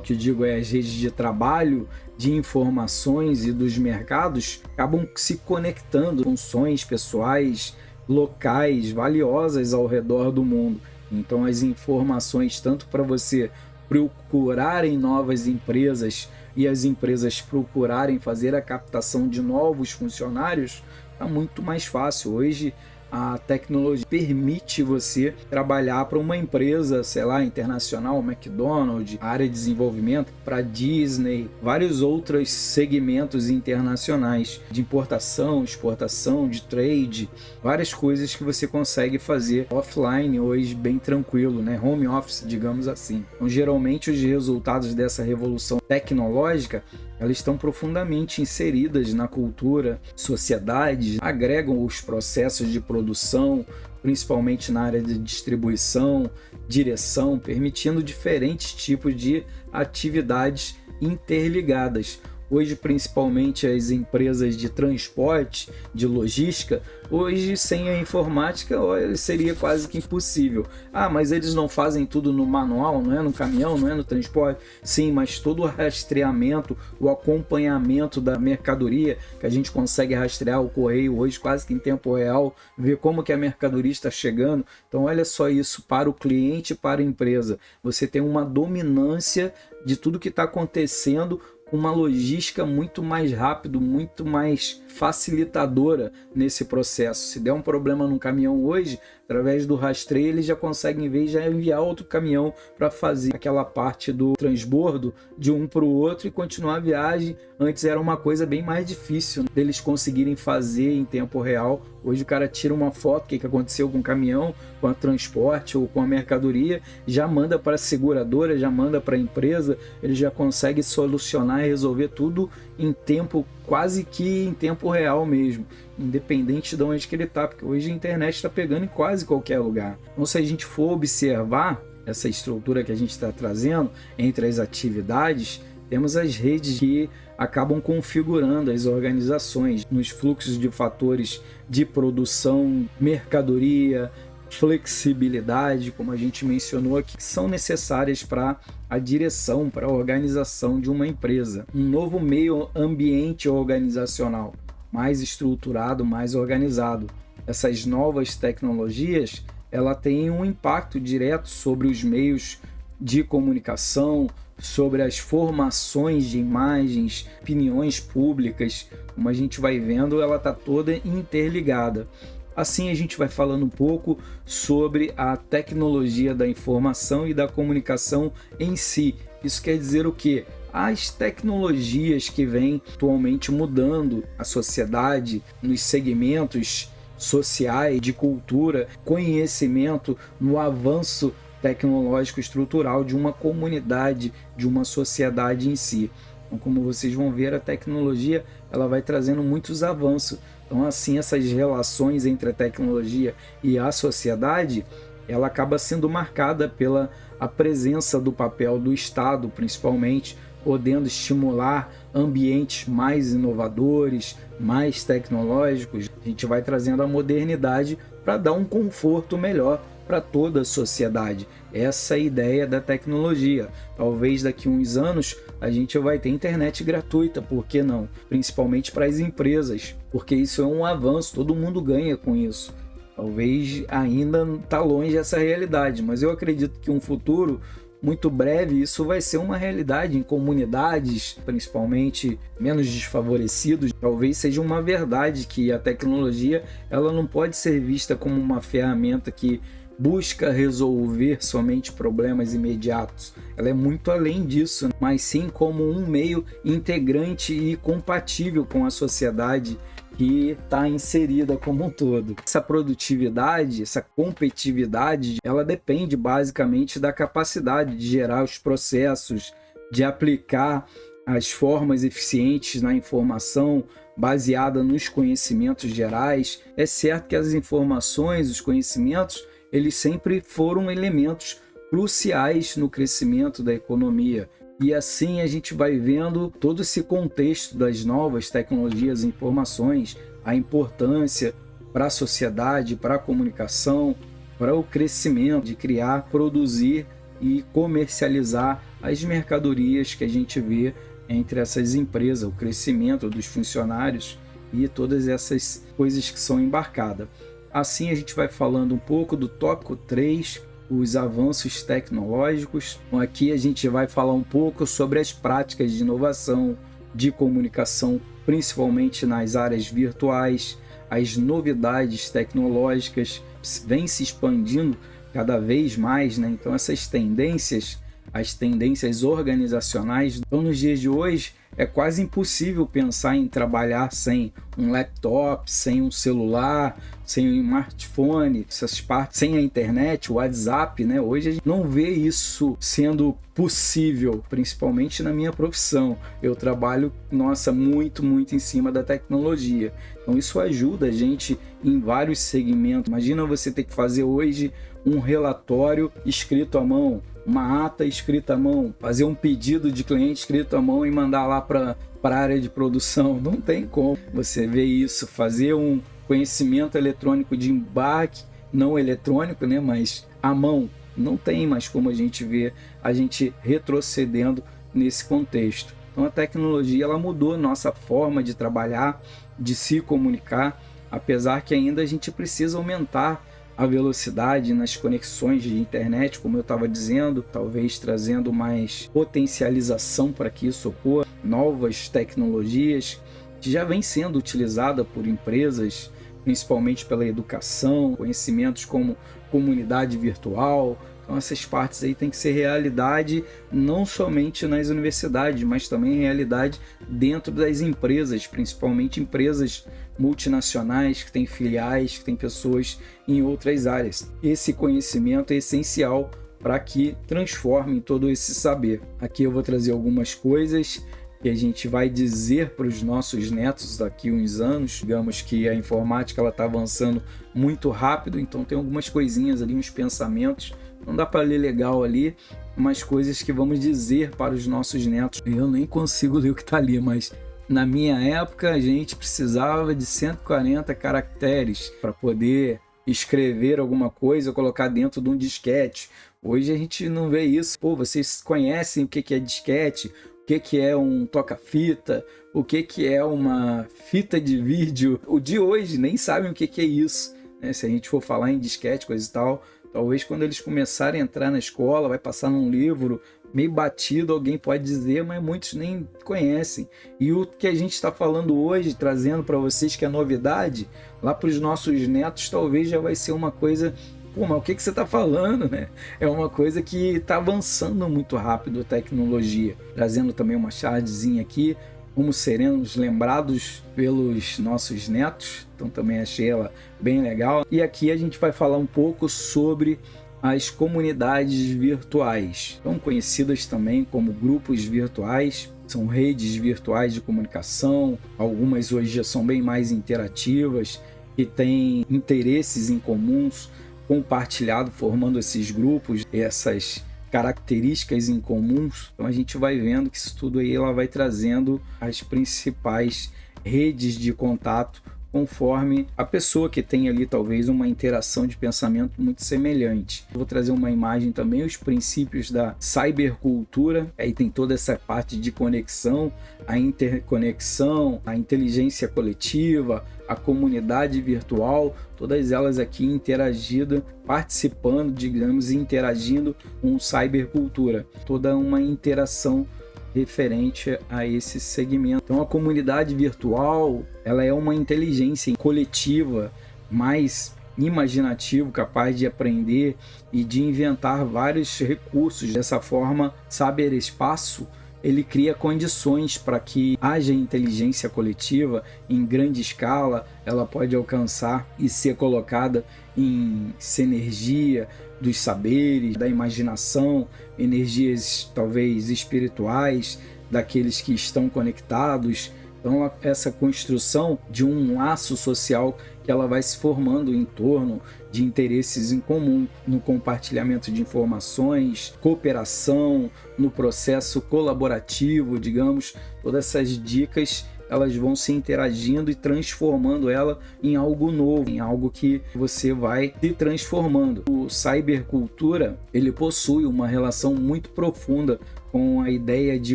que eu digo é as redes de trabalho, de informações e dos mercados, acabam se conectando com funções pessoais, locais, valiosas ao redor do mundo. Então as informações, tanto para você procurarem novas empresas e as empresas procurarem fazer a captação de novos funcionários, está muito mais fácil. Hoje a tecnologia permite você trabalhar para uma empresa, sei lá, internacional, McDonald's, área de desenvolvimento, para Disney, vários outros segmentos internacionais de importação, exportação, de trade, várias coisas que você consegue fazer offline hoje bem tranquilo, né? Home office, digamos assim. Então, geralmente os resultados dessa revolução tecnológica, elas estão profundamente inseridas na cultura, sociedade, agregam os processos de produção, principalmente na área de distribuição, direção, permitindo diferentes tipos de atividades interligadas. Hoje, principalmente as empresas de transporte, de logística, hoje sem a informática olha, seria quase que impossível. Ah, mas eles não fazem tudo no manual, não é no caminhão, não é no transporte? Sim, mas todo o rastreamento, o acompanhamento da mercadoria, que a gente consegue rastrear o correio hoje quase que em tempo real, ver como que a mercadoria está chegando. Então olha só isso, para o cliente e para a empresa. Você tem uma dominância de tudo que está acontecendo, uma logística muito mais rápido, muito mais facilitadora nesse processo. Se der um problema num caminhão hoje, através do rastreio, eles já conseguem ver e já enviar outro caminhão para fazer aquela parte do transbordo de um para o outro e continuar a viagem. Antes era uma coisa bem mais difícil deles conseguirem fazer em tempo real. Hoje o cara tira uma foto, o que aconteceu com o caminhão, com o transporte ou com a mercadoria, já manda para a seguradora, já manda para a empresa, ele já consegue solucionar e resolver tudo em tempo, quase que em tempo real mesmo, independente de onde que ele está, porque hoje a internet está pegando em quase qualquer lugar. Então se a gente for observar essa estrutura que a gente está trazendo entre as atividades, temos as redes que acabam configurando as organizações nos fluxos de fatores de produção, mercadoria, flexibilidade, como a gente mencionou aqui, que são necessárias para a direção, para a organização de uma empresa. Um novo meio ambiente organizacional, mais estruturado, mais organizado. Essas novas tecnologias, ela tem um impacto direto sobre os meios de comunicação, sobre as formações de imagens, opiniões públicas, como a gente vai vendo, ela está toda interligada. Assim a gente vai falando um pouco sobre a tecnologia da informação e da comunicação em si. Isso quer dizer o quê? As tecnologias que vêm atualmente mudando a sociedade nos segmentos sociais, de cultura, conhecimento, no avanço tecnológico estrutural de uma comunidade, de uma sociedade em si. Então, como vocês vão ver, a tecnologia ela vai trazendo muitos avanços. Então, assim, essas relações entre a tecnologia e a sociedade, ela acaba sendo marcada pela a presença do papel do Estado, principalmente, podendo estimular ambientes mais inovadores, mais tecnológicos. A gente vai trazendo a modernidade para dar um conforto melhor para toda a sociedade. Essa é a ideia da tecnologia. Talvez daqui a uns anos a gente vai ter internet gratuita, por que não? Principalmente para as empresas, porque isso é um avanço, todo mundo ganha com isso. Talvez ainda está longe essa realidade, mas eu acredito que um futuro muito breve isso vai ser uma realidade em comunidades, principalmente menos desfavorecidos. Talvez seja uma verdade que a tecnologia ela não pode ser vista como uma ferramenta que busca resolver somente problemas imediatos. Ela é muito além disso, mas sim como um meio integrante e compatível com a sociedade que está inserida como um todo. Essa produtividade, essa competitividade, ela depende basicamente da capacidade de gerar os processos, de aplicar as formas eficientes na informação baseada nos conhecimentos gerais. É certo que as informações, os conhecimentos, eles sempre foram elementos cruciais no crescimento da economia. E assim a gente vai vendo todo esse contexto das novas tecnologias e informações, a importância para a sociedade, para a comunicação, para o crescimento de criar, produzir e comercializar as mercadorias que a gente vê entre essas empresas, o crescimento dos funcionários e todas essas coisas que são embarcadas. Assim a gente vai falando um pouco do tópico 3, os avanços tecnológicos. Aqui a gente vai falar um pouco sobre as práticas de inovação, de comunicação, principalmente nas áreas virtuais, as novidades tecnológicas vêm se expandindo cada vez mais, né? Então essas tendências, as tendências organizacionais, então nos dias de hoje é quase impossível pensar em trabalhar sem um laptop, sem um celular, sem um smartphone, essas partes, sem a internet, o WhatsApp, né? Hoje a gente não vê isso sendo possível, principalmente na minha profissão. Eu trabalho, muito em cima da tecnologia. Então isso ajuda a gente em vários segmentos. Imagina você ter que fazer hoje um relatório escrito à mão, uma ata escrita à mão, fazer um pedido de cliente escrito à mão e mandar lá para a área de produção. Não tem como você ver isso, fazer um conhecimento eletrônico de embarque, não eletrônico, né, mas à mão. Não tem mais como a gente ver a gente retrocedendo nesse contexto. Então a tecnologia ela mudou nossa forma de trabalhar, de se comunicar, apesar que ainda a gente precisa aumentar a velocidade nas conexões de internet, como eu estava dizendo, talvez trazendo mais potencialização para que isso ocorra, novas tecnologias que já vêm sendo utilizadas por empresas, principalmente pela educação, conhecimentos como comunidade virtual. Então essas partes aí têm que ser realidade não somente nas universidades, mas também realidade dentro das empresas, principalmente empresas multinacionais que têm filiais, que têm pessoas em outras áreas. Esse conhecimento é essencial para que transformem todo esse saber. Aqui eu vou trazer algumas coisas que a gente vai dizer para os nossos netos daqui a uns anos. Digamos que a informática está avançando muito rápido, então tem algumas coisinhas ali, uns pensamentos, não dá para ler legal ali, umas coisas que vamos dizer para os nossos netos. Eu nem consigo ler o que está ali, mas na minha época a gente precisava de 140 caracteres para poder escrever alguma coisa, colocar dentro de um disquete. Hoje a gente não vê isso. Pô, vocês conhecem o que é disquete? O que é um toca-fita, o que é uma fita de vídeo. O de hoje nem sabem o que é isso, né? Se a gente for falar em disquete, coisa e tal, talvez quando eles começarem a entrar na escola, vai passar num livro meio batido, alguém pode dizer, mas muitos nem conhecem. E o que a gente está falando hoje, trazendo para vocês que é novidade, lá para os nossos netos talvez já vai ser uma coisa... Pô, mas o que você está falando, né? É uma coisa que está avançando muito rápido a tecnologia. Trazendo também uma chargezinha aqui, como seremos lembrados pelos nossos netos. Então também achei ela bem legal. E aqui a gente vai falar um pouco sobre as comunidades virtuais. São conhecidas também como grupos virtuais. São redes virtuais de comunicação. Algumas hoje já são bem mais interativas e têm interesses em comuns compartilhado, formando esses grupos, essas características em comuns. Então a gente vai vendo que isso tudo aí ela vai trazendo as principais redes de contato conforme a pessoa que tem ali talvez uma interação de pensamento muito semelhante. Eu vou trazer uma imagem também, os princípios da cybercultura. Aí tem toda essa parte de conexão, a interconexão, a inteligência coletiva, a comunidade virtual, todas elas aqui interagindo, participando, digamos, interagindo com cybercultura. Toda uma interação referente a esse segmento. Então a comunidade virtual, ela é uma inteligência coletiva mais imaginativo, capaz de aprender e de inventar vários recursos. Dessa forma, Cyberespaço ele cria condições para que haja inteligência coletiva em grande escala. Ela pode alcançar e ser colocada em sinergia dos saberes, da imaginação, energias talvez espirituais daqueles que estão conectados. Então essa construção de um laço social que ela vai se formando em torno de interesses em comum, no compartilhamento de informações, cooperação, no processo colaborativo, digamos, todas essas dicas elas vão se interagindo e transformando ela em algo novo, em algo que você vai se transformando. O cybercultura, ele possui uma relação muito profunda com a ideia de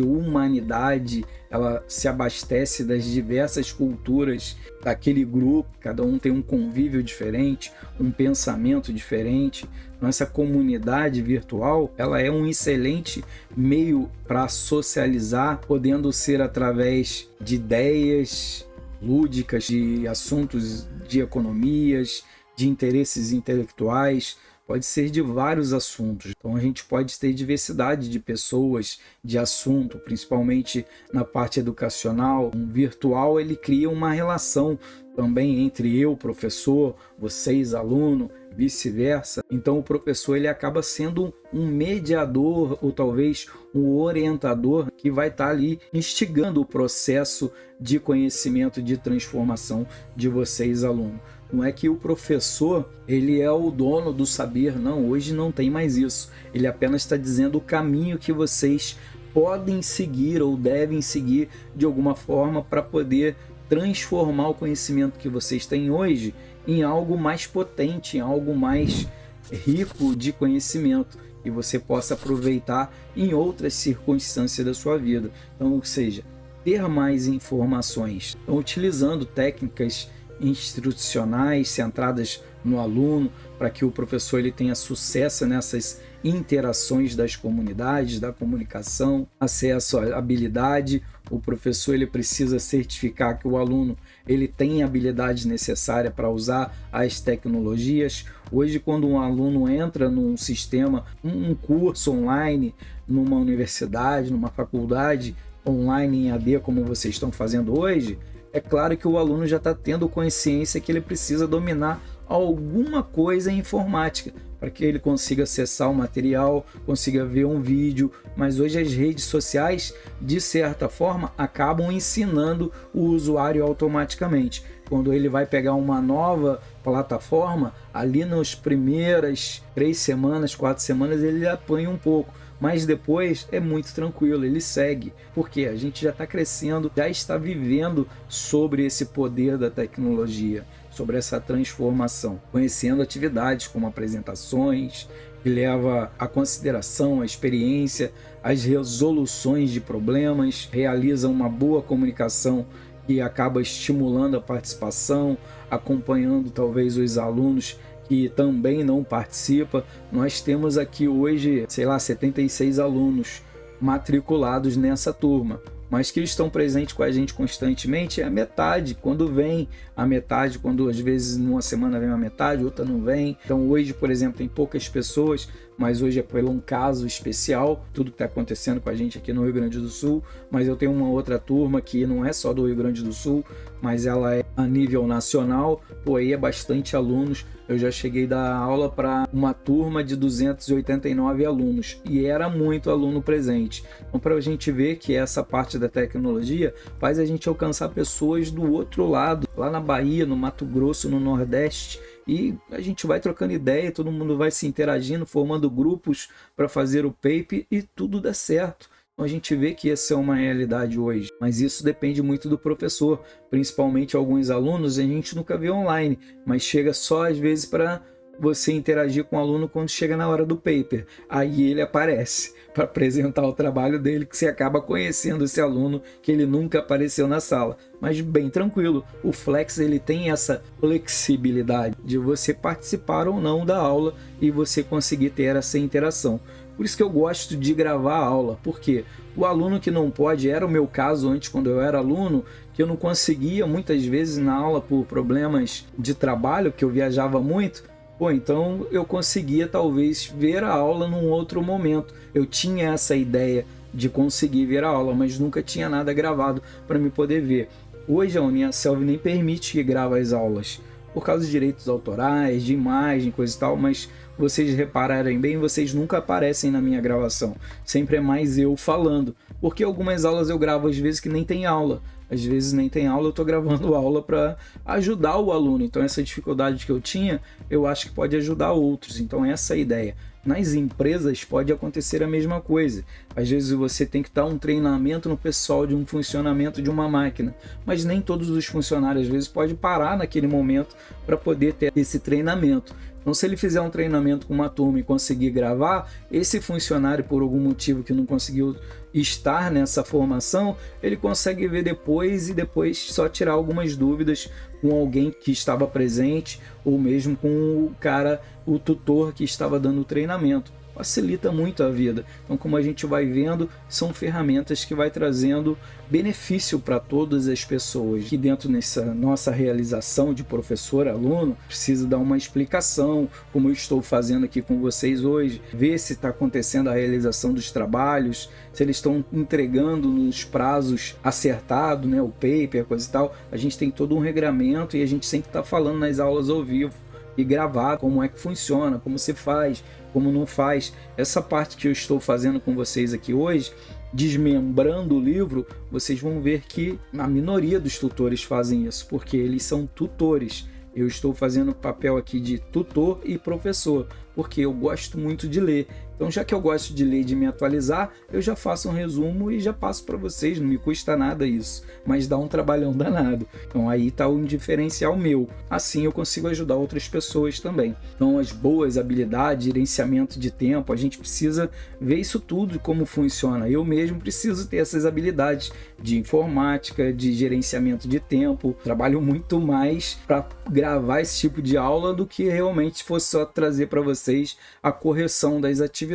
humanidade. Ela se abastece das diversas culturas daquele grupo, cada um tem um convívio diferente, um pensamento diferente. Então, essa comunidade virtual, ela é um excelente meio para socializar, podendo ser através de ideias lúdicas, de assuntos de economias, de interesses intelectuais, pode ser de vários assuntos. Então a gente pode ter diversidade de pessoas, de assunto, principalmente na parte educacional. Um virtual ele cria uma relação também entre eu, professor, vocês, aluno, vice-versa. Então o professor ele acaba sendo um mediador ou talvez um orientador que vai estar ali instigando o processo de conhecimento, de transformação de vocês, aluno. Não é que o professor ele é o dono do saber, não, hoje não tem mais isso. Ele apenas está dizendo o caminho que vocês podem seguir ou devem seguir de alguma forma para poder transformar o conhecimento que vocês têm hoje em algo mais potente, em algo mais rico de conhecimento e você possa aproveitar em outras circunstâncias da sua vida. Então, ou seja, ter mais informações, então, utilizando técnicas institucionais centradas no aluno para que o professor ele tenha sucesso nessas interações das comunidades, da comunicação, acesso à habilidade. O professor ele precisa certificar que o aluno ele tem a habilidade necessária para usar as tecnologias. Hoje, quando um aluno entra num sistema, um curso online, numa universidade, numa faculdade online em AD, como vocês estão fazendo hoje, é claro que o aluno já está tendo consciência que ele precisa dominar alguma coisa em informática para que ele consiga acessar o material, consiga ver um vídeo. Mas hoje as redes sociais, de certa forma, acabam ensinando o usuário automaticamente. Quando ele vai pegar uma nova plataforma, ali nas primeiras 3 semanas, 4 semanas, ele apanha um pouco. Mas depois é muito tranquilo, ele segue. Porque a gente já está crescendo, já está vivendo sobre esse poder da tecnologia, sobre essa transformação, conhecendo atividades como apresentações, que leva a consideração, a experiência, as resoluções de problemas, realiza uma boa comunicação que acaba estimulando a participação, acompanhando talvez os alunos que também não participa. Nós temos aqui hoje, 76 alunos matriculados nessa turma, mas que estão presentes com a gente constantemente é a metade, quando vem a metade, quando às vezes numa semana vem a metade, outra não vem. Então hoje, por exemplo, tem poucas pessoas, mas hoje é por um caso especial, tudo que está acontecendo com a gente aqui no Rio Grande do Sul, mas eu tenho uma outra turma que não é só do Rio Grande do Sul, mas ela é a nível nacional, pô, aí é bastante alunos. Eu já cheguei a dar aula para uma turma de 289 alunos e era muito aluno presente. Então, para a gente ver que essa parte da tecnologia faz a gente alcançar pessoas do outro lado, lá na Bahia, no Mato Grosso, no Nordeste, e a gente vai trocando ideia, todo mundo vai se interagindo, formando grupos para fazer o paper e tudo dá certo. Então a gente vê que essa é uma realidade hoje, mas isso depende muito do professor, principalmente alguns alunos a gente nunca vê online, mas chega só às vezes para você interagir com o aluno quando chega na hora do paper, aí ele aparece para apresentar o trabalho dele, que você acaba conhecendo esse aluno que ele nunca apareceu na sala, mas bem tranquilo. O Flex ele tem essa flexibilidade de você participar ou não da aula e você conseguir ter essa interação. Por isso que eu gosto de gravar a aula, porque o aluno que não pode, era o meu caso antes quando eu era aluno, que eu não conseguia muitas vezes na aula por problemas de trabalho, que eu viajava muito. Pô, então eu conseguia talvez ver a aula num outro momento. Eu tinha essa ideia de conseguir ver a aula, mas nunca tinha nada gravado para me poder ver. Hoje a Uniaselv nem permite que grave as aulas, por causa de direitos autorais, de imagem, coisa e tal, mas vocês repararem bem, vocês nunca aparecem na minha gravação. Sempre é mais eu falando, porque algumas aulas eu gravo às vezes que nem tem aula. Às vezes nem tem aula, eu estou gravando aula para ajudar o aluno. Então essa dificuldade que eu tinha, eu acho que pode ajudar outros. Então essa é a ideia. Nas empresas pode acontecer a mesma coisa. Às vezes você tem que dar um treinamento no pessoal de um funcionamento de uma máquina, mas nem todos os funcionários às vezes podem parar naquele momento para poder ter esse treinamento. Então, se ele fizer um treinamento com uma turma e conseguir gravar, esse funcionário, por algum motivo que não conseguiu estar nessa formação, ele consegue ver depois e depois só tirar algumas dúvidas com alguém que estava presente ou mesmo com o cara, o tutor que estava dando o treinamento. Facilita muito a vida. Então, como a gente vai vendo, são ferramentas que vai trazendo benefício para todas as pessoas. Que dentro dessa nossa realização de professor, aluno, precisa dar uma explicação, como eu estou fazendo aqui com vocês hoje, ver se está acontecendo a realização dos trabalhos, se eles estão entregando nos prazos acertados, né, o paper, coisa e tal. A gente tem todo um regramento e a gente sempre está falando nas aulas ao vivo e gravar como é que funciona, como se faz, como não faz. Essa parte que eu estou fazendo com vocês aqui hoje, desmembrando o livro, vocês vão ver que a minoria dos tutores fazem isso, porque eles são tutores, Eu estou fazendo o papel aqui de tutor e professor, porque eu gosto muito de ler. Então, já que eu gosto de ler e de me atualizar, eu já faço um resumo e já passo para vocês, não me custa nada isso, mas dá um trabalhão danado. Então, aí está um diferencial meu. Assim, eu consigo ajudar outras pessoas também. Então, as boas habilidades, gerenciamento de tempo, a gente precisa ver isso tudo, como funciona. Eu mesmo preciso ter essas habilidades de informática, de gerenciamento de tempo. Trabalho muito mais para gravar esse tipo de aula do que realmente fosse só trazer para vocês a correção das atividades.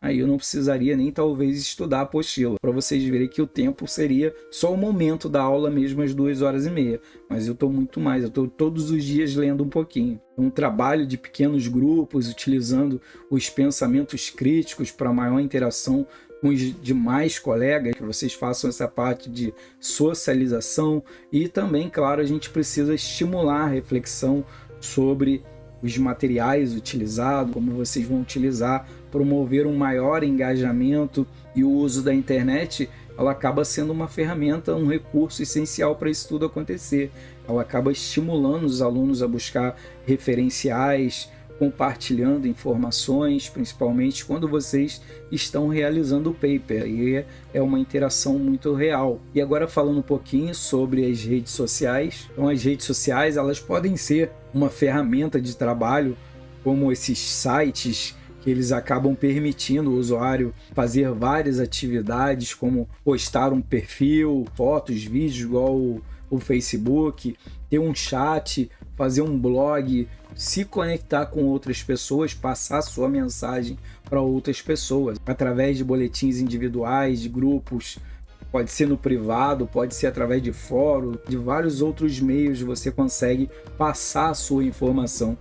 Aí eu não precisaria nem talvez estudar a apostila, para vocês verem que o tempo seria só o momento da aula mesmo, às 2h30. Mas eu estou muito mais, eu estou todos os dias lendo um pouquinho. Um trabalho de pequenos grupos, utilizando os pensamentos críticos para maior interação com os demais colegas, que vocês façam essa parte de socialização. E também, claro, a gente precisa estimular a reflexão sobre os materiais utilizados, como vocês vão utilizar, promover um maior engajamento. E o uso da internet, ela acaba sendo uma ferramenta, um recurso essencial para isso tudo acontecer. Ela acaba estimulando os alunos a buscar referenciais, compartilhando informações, principalmente quando vocês estão realizando o paper, e é uma interação muito real. E agora falando um pouquinho sobre as redes sociais. Então, as redes sociais, elas podem ser uma ferramenta de trabalho, como esses sites que eles acabam permitindo o usuário fazer várias atividades, como postar um perfil, fotos, vídeos, igual o Facebook, ter um chat, fazer um blog, se conectar com outras pessoas, passar sua mensagem para outras pessoas, através de boletins individuais, de grupos, pode ser no privado, pode ser através de fórum, de vários outros meios você consegue passar a sua informação,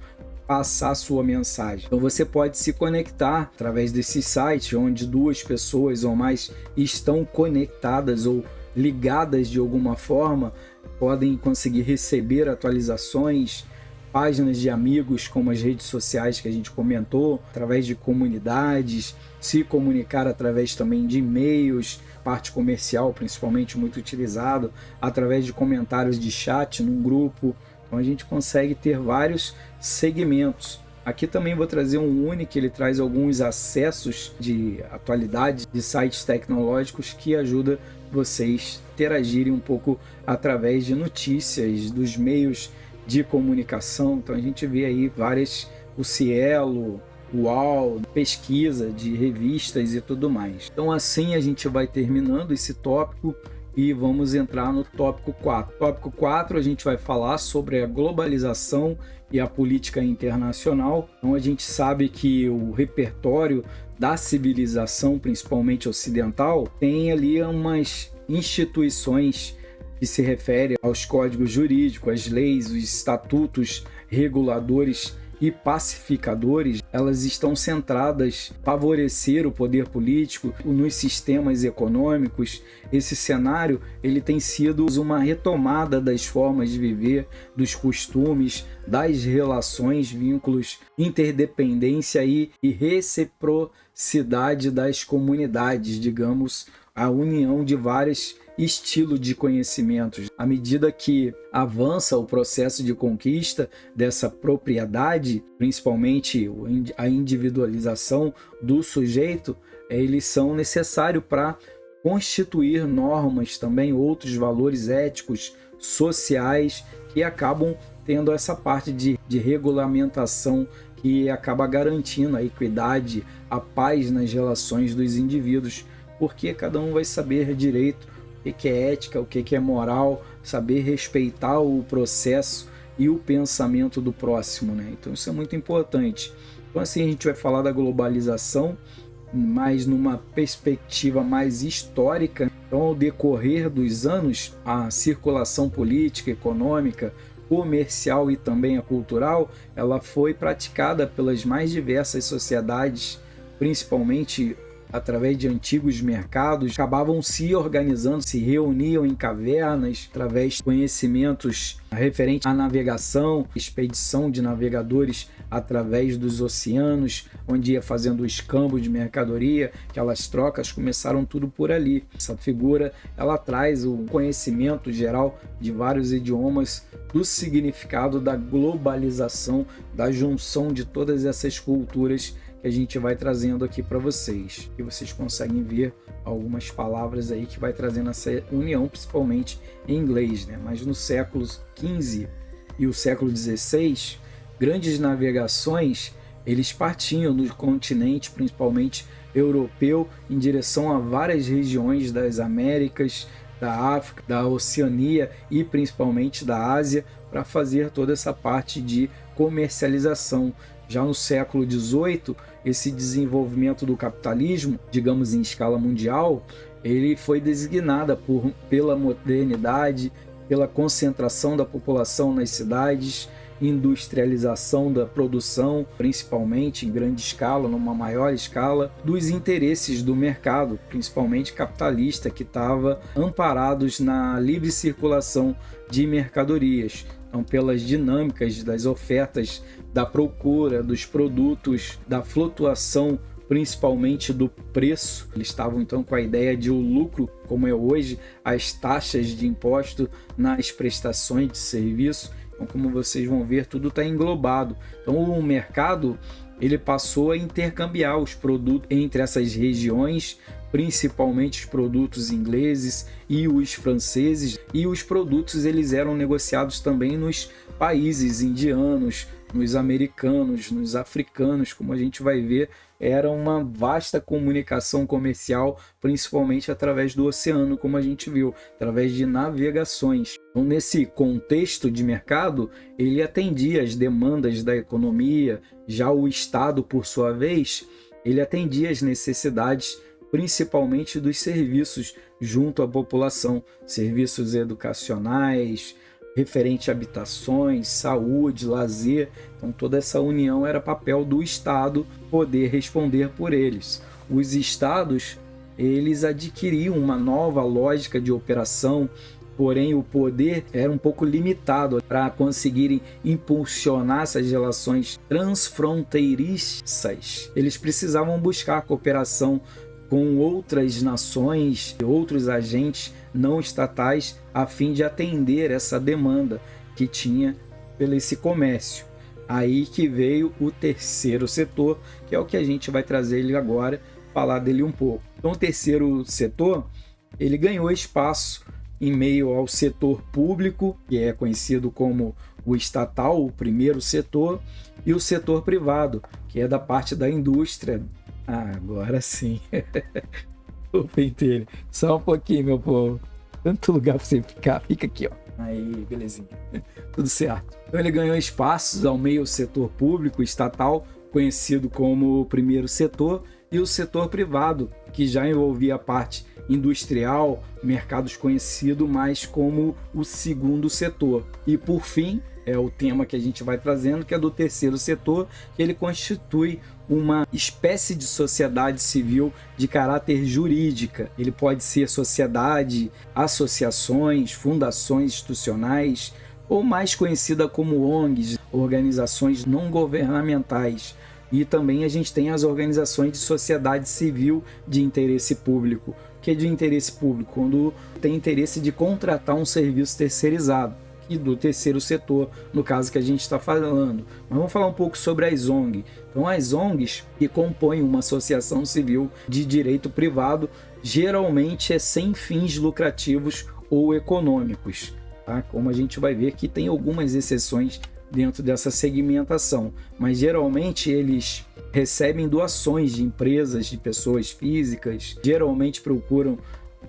passar a sua mensagem. Então você pode se conectar através desses sites, onde duas pessoas ou mais estão conectadas ou ligadas de alguma forma, podem conseguir receber atualizações, páginas de amigos, como as redes sociais que a gente comentou, através de comunidades, se comunicar através também de e-mails, parte comercial principalmente muito utilizado, através de comentários de chat num grupo. Então a gente consegue ter vários segmentos. Aqui também vou trazer um Uni, que ele traz alguns acessos de atualidade de sites tecnológicos que ajuda vocês a interagirem um pouco através de notícias, dos meios de comunicação. Então a gente vê aí várias, o Cielo, o UOL, pesquisa de revistas e tudo mais. Então assim a gente vai terminando esse tópico e vamos entrar no tópico 4. Tópico 4 a gente vai falar sobre a globalização e a política internacional. Então a gente sabe que o repertório da civilização, principalmente ocidental, tem ali umas instituições que se refere aos códigos jurídicos, às leis, os estatutos reguladores e pacificadores. Elas estão centradas em favorecer o poder político nos sistemas econômicos. Esse cenário ele tem sido uma retomada das formas de viver, dos costumes, das relações, vínculos, interdependência e reciprocidade das comunidades, digamos, a união de vários estilos de conhecimentos. À medida que avança o processo de conquista dessa propriedade, principalmente a individualização do sujeito, eles são necessários para constituir normas, também outros valores éticos, sociais, que acabam tendo essa parte de regulamentação que acaba garantindo a equidade, a paz nas relações dos indivíduos, porque cada um vai saber direito o que é ética, o que é moral, saber respeitar o processo e o pensamento do próximo, né? Então isso é muito importante. Então assim a gente vai falar da globalização, mas numa perspectiva mais histórica. Então, ao decorrer dos anos, a circulação política, econômica, comercial e também a cultural, ela foi praticada pelas mais diversas sociedades, principalmente através de antigos mercados, acabavam se organizando, se reuniam em cavernas, através de conhecimentos referentes à navegação, expedição de navegadores através dos oceanos, onde ia fazendo o escambo de mercadoria, aquelas trocas começaram tudo por ali. Essa figura, ela traz o conhecimento geral de vários idiomas, do significado da globalização, da junção de todas essas culturas que a gente vai trazendo aqui para vocês. E vocês conseguem ver algumas palavras aí que vai trazendo essa união, principalmente em inglês, né? Mas no século XV e o século XVI, grandes navegações, eles partiam do continente, principalmente europeu, em direção a várias regiões das Américas, da África, da Oceania e principalmente da Ásia, para fazer toda essa parte de comercialização. Já no século XVIII, esse desenvolvimento do capitalismo, digamos em escala mundial, ele foi designada pela modernidade, pela concentração da população nas cidades, industrialização da produção, principalmente em grande escala, numa maior escala, dos interesses do mercado, principalmente capitalista, que estava amparados na livre circulação de mercadorias. Então, pelas dinâmicas das ofertas, da procura, dos produtos, da flutuação, principalmente do preço. Eles estavam então com a ideia de o lucro, como é hoje, as taxas de imposto nas prestações de serviço. Então, como vocês vão ver, tudo está englobado. Então, o mercado ele passou a intercambiar os produtos entre essas regiões, principalmente os produtos ingleses e os franceses, e os produtos eles eram negociados também nos países indianos, nos americanos, nos africanos, como a gente vai ver, era uma vasta comunicação comercial, principalmente através do oceano, como a gente viu, através de navegações. Então, nesse contexto de mercado, ele atendia as demandas da economia, já o Estado, por sua vez, ele atendia as necessidades, principalmente dos serviços junto à população, serviços educacionais, referente a habitações, saúde, lazer. Então toda essa união era papel do Estado poder responder por eles. Os estados, eles adquiriam uma nova lógica de operação, porém o poder era um pouco limitado para conseguirem impulsionar essas relações transfronteiriças. Eles precisavam buscar cooperação com outras nações, outros agentes não estatais, a fim de atender essa demanda que tinha pelo esse comércio. Aí que veio o terceiro setor, que é o que a gente vai trazer ele agora, falar dele um pouco. Então o terceiro setor, ele ganhou espaço em meio ao setor público, que é conhecido como o estatal, o primeiro setor, e o setor privado, que é da parte da indústria. Agora sim. O pentelho. Só um pouquinho, meu povo. Tanto lugar para você ficar. Fica aqui, ó. Aí, belezinha. Tudo certo. Então ele ganhou espaços ao meio setor público, estatal, conhecido como o primeiro setor, e o setor privado, que já envolvia a parte industrial, mercados conhecidos mais como o segundo setor. E por fim, é o tema que a gente vai trazendo, que é do terceiro setor, que ele constitui uma espécie de sociedade civil de caráter jurídica. Ele pode ser sociedade, associações, fundações institucionais, ou mais conhecida como ONGs, organizações não governamentais. E também a gente tem as organizações de sociedade civil de interesse público. O que é de interesse público? Quando tem interesse de contratar um serviço terceirizado. E do terceiro setor, no caso que a gente está falando. Mas vamos falar um pouco sobre as ONGs. Então, as ONGs que compõem uma associação civil de direito privado, geralmente é sem fins lucrativos ou econômicos. Tá? Como a gente vai ver que tem algumas exceções dentro dessa segmentação, mas geralmente eles recebem doações de empresas, de pessoas físicas, geralmente procuram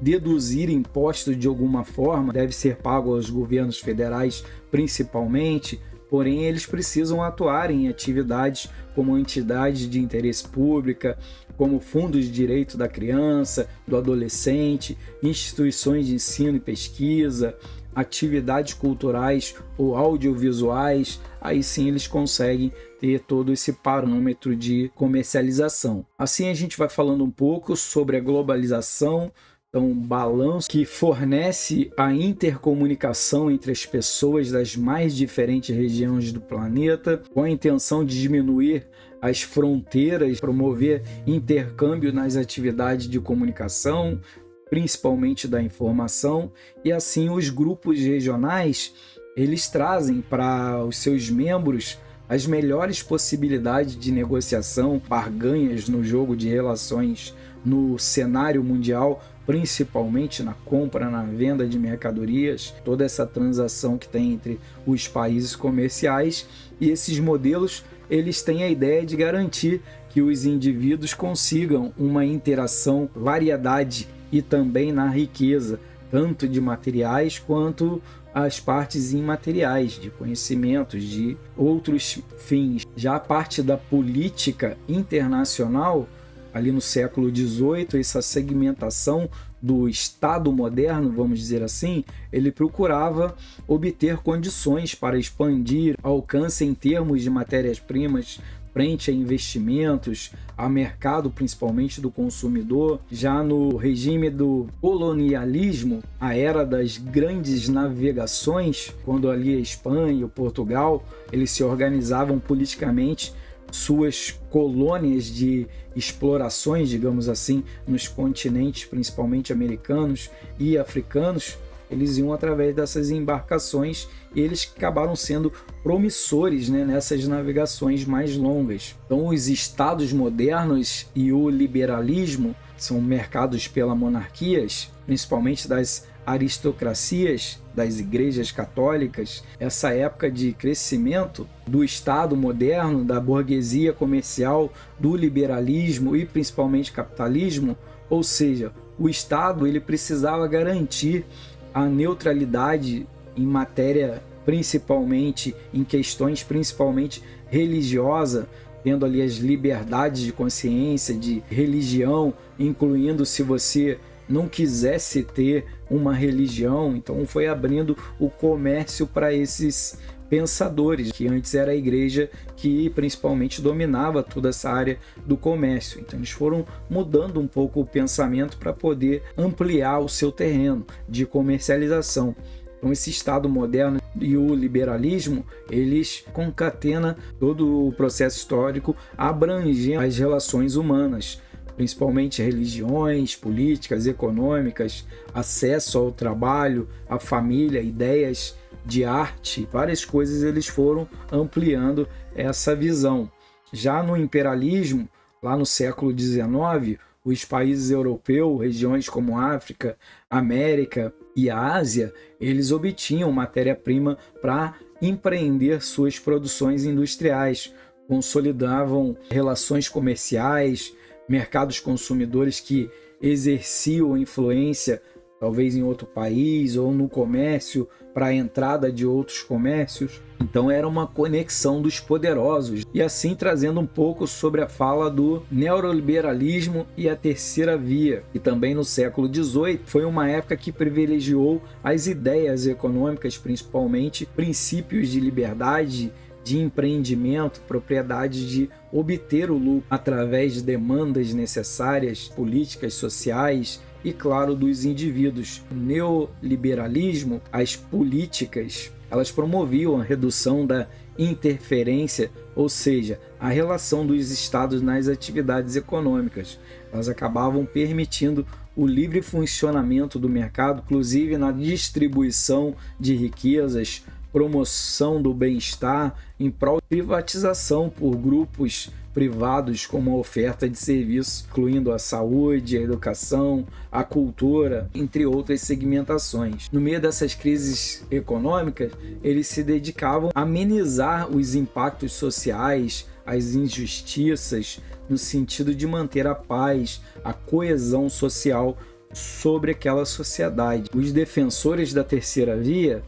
deduzir impostos de alguma forma, deve ser pago aos governos federais principalmente, porém eles precisam atuar em atividades como entidades de interesse público, como fundos de direito da criança, do adolescente, instituições de ensino e pesquisa, atividades culturais ou audiovisuais, aí sim eles conseguem ter todo esse parâmetro de comercialização. Assim a gente vai falando um pouco sobre a globalização, então um balanço que fornece a intercomunicação entre as pessoas das mais diferentes regiões do planeta, com a intenção de diminuir as fronteiras, promover intercâmbio nas atividades de comunicação, principalmente da informação, e assim os grupos regionais eles trazem para os seus membros as melhores possibilidades de negociação, barganhas no jogo de relações no cenário mundial, principalmente na compra, na venda de mercadorias, toda essa transação que tem entre os países comerciais. E esses modelos eles têm a ideia de garantir que os indivíduos consigam uma interação, variedade e também na riqueza, tanto de materiais quanto as partes imateriais, de conhecimentos, de outros fins. Já a parte da política internacional, ali no século XVIII, essa segmentação do Estado moderno, vamos dizer assim, ele procurava obter condições para expandir alcance em termos de matérias-primas frente a investimentos, a mercado principalmente do consumidor. Já no regime do colonialismo, a era das grandes navegações, quando ali a Espanha e o Portugal, eles se organizavam politicamente suas colônias de explorações, digamos assim, nos continentes, principalmente americanos e africanos, eles iam através dessas embarcações e eles acabaram sendo promissores, né, nessas navegações mais longas. Então, os estados modernos e o liberalismo são marcados pelas monarquias, principalmente das aristocracias, das igrejas católicas. Essa época de crescimento do Estado moderno, da burguesia comercial, do liberalismo e principalmente capitalismo, ou seja, o Estado ele precisava garantir a neutralidade em matéria, principalmente em questões principalmente religiosa, tendo ali as liberdades de consciência, de religião, incluindo se você não quisesse ter uma religião. Então foi abrindo o comércio para esses pensadores, que antes era a igreja que principalmente dominava toda essa área do comércio. Então eles foram mudando um pouco o pensamento para poder ampliar o seu terreno de comercialização. Então esse Estado moderno e o liberalismo, eles concatenam todo o processo histórico abrangendo as relações humanas, principalmente religiões, políticas, econômicas, acesso ao trabalho, à família, ideias de arte, várias coisas eles foram ampliando essa visão. Já no imperialismo, lá no século XIX, os países europeus, regiões como África, América e a Ásia, eles obtinham matéria-prima para empreender suas produções industriais, consolidavam relações comerciais, mercados consumidores que exerciam influência talvez em outro país ou no comércio para a entrada de outros comércios. Então era uma conexão dos poderosos. E assim trazendo um pouco sobre a fala do neoliberalismo e a terceira via, que também no século XVIII foi uma época que privilegiou as ideias econômicas, principalmente princípios de liberdade, de empreendimento, propriedade de obter o lucro através de demandas necessárias, políticas sociais e, claro, dos indivíduos. O neoliberalismo, as políticas, elas promoviam a redução da interferência, ou seja, a relação dos estados nas atividades econômicas. Elas acabavam permitindo o livre funcionamento do mercado, inclusive na distribuição de riquezas, promoção do bem-estar em prol de privatização por grupos privados como a oferta de serviços, incluindo a saúde, a educação, a cultura, entre outras segmentações. No meio dessas crises econômicas, eles se dedicavam a amenizar os impactos sociais, as injustiças, no sentido de manter a paz, a coesão social sobre aquela sociedade. Os defensores da terceira via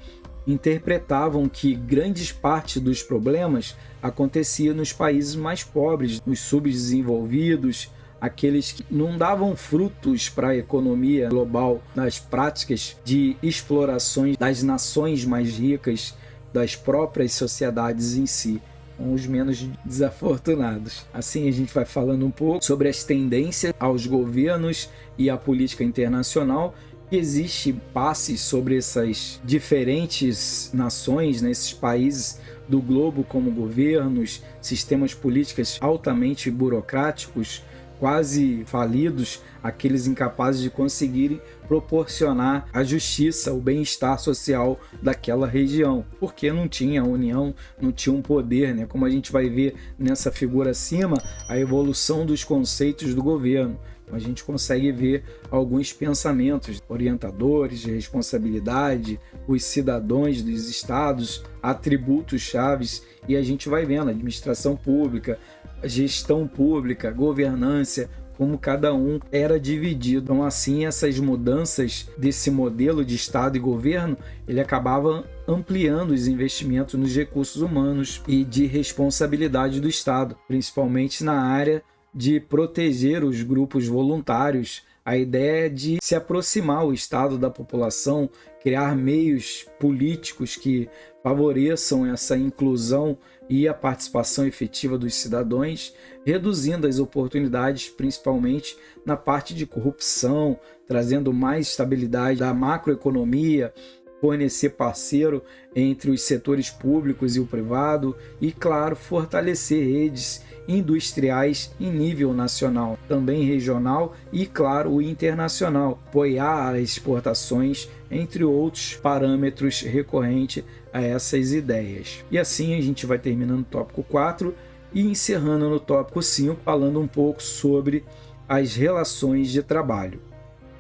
interpretavam que grandes parte dos problemas acontecia nos países mais pobres, nos subdesenvolvidos, aqueles que não davam frutos para a economia global nas práticas de explorações das nações mais ricas, das próprias sociedades em si, com os menos desafortunados. Assim a gente vai falando um pouco sobre as tendências aos governos e à política internacional. Existe passes sobre essas diferentes nações, nesses países do globo, como governos, sistemas políticos altamente burocráticos, quase falidos, aqueles incapazes de conseguirem proporcionar a justiça, o bem-estar social daquela região, porque não tinha união, não tinha um poder, né? Como a gente vai ver nessa figura acima, a evolução dos conceitos do governo. A gente consegue ver alguns pensamentos orientadores de responsabilidade, os cidadãos dos estados, atributos chaves, e a gente vai vendo a administração pública, gestão pública, governança, como cada um era dividido. Então, assim, essas mudanças desse modelo de Estado e governo, ele acabava ampliando os investimentos nos recursos humanos e de responsabilidade do Estado, principalmente na área de proteger os grupos voluntários. A ideia é de se aproximar o Estado da população, criar meios políticos que favoreçam essa inclusão e a participação efetiva dos cidadãos, reduzindo as oportunidades, principalmente na parte de corrupção, trazendo mais estabilidade da macroeconomia, fornecer parceiro entre os setores públicos e o privado e, claro, fortalecer redes industriais em nível nacional, também regional e, claro, o internacional, apoiar as exportações, entre outros parâmetros recorrentes a essas ideias. E assim a gente vai terminando o tópico 4 e encerrando no tópico 5, falando um pouco sobre as relações de trabalho.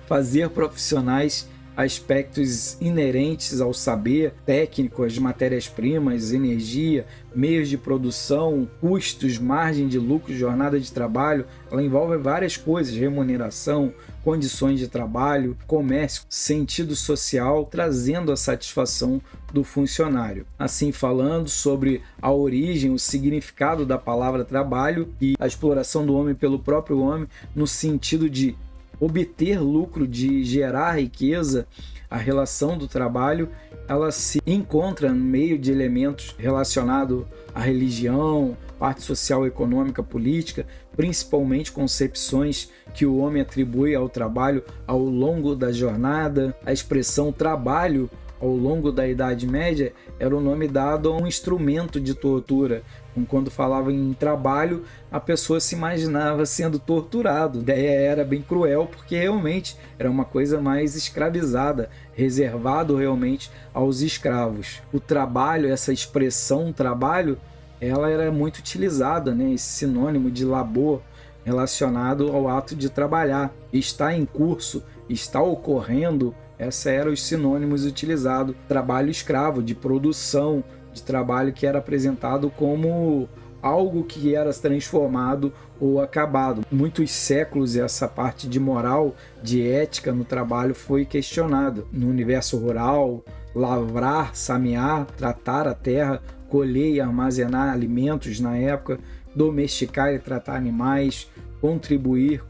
Fazer profissionais aspectos inerentes ao saber técnico, as matérias-primas, energia, meios de produção, custos, margem de lucro, jornada de trabalho. Ela envolve várias coisas: remuneração, condições de trabalho, comércio, sentido social, trazendo a satisfação do funcionário. Assim, falando sobre a origem, o significado da palavra trabalho e a exploração do homem pelo próprio homem, no sentido de obter lucro, de gerar riqueza. A relação do trabalho, ela se encontra no meio de elementos relacionados à religião, parte social, econômica, política, principalmente concepções que o homem atribui ao trabalho ao longo da jornada. A expressão trabalho ao longo da Idade Média era o nome dado a um instrumento de tortura. Quando falava em trabalho, a pessoa se imaginava sendo torturado. A ideia era bem cruel, porque realmente era uma coisa mais escravizada, reservado realmente aos escravos. O trabalho, essa expressão trabalho, ela era muito utilizada, né? Esse sinônimo de labor relacionado ao ato de trabalhar. Está em curso, está ocorrendo. Esses eram os sinônimos utilizados. Trabalho escravo, de produção, de trabalho que era apresentado como algo que era transformado ou acabado. Muitos séculos essa parte de moral, de ética no trabalho foi questionada. No universo rural, lavrar, samear, tratar a terra, colher e armazenar alimentos na época, domesticar e tratar animais, contribuir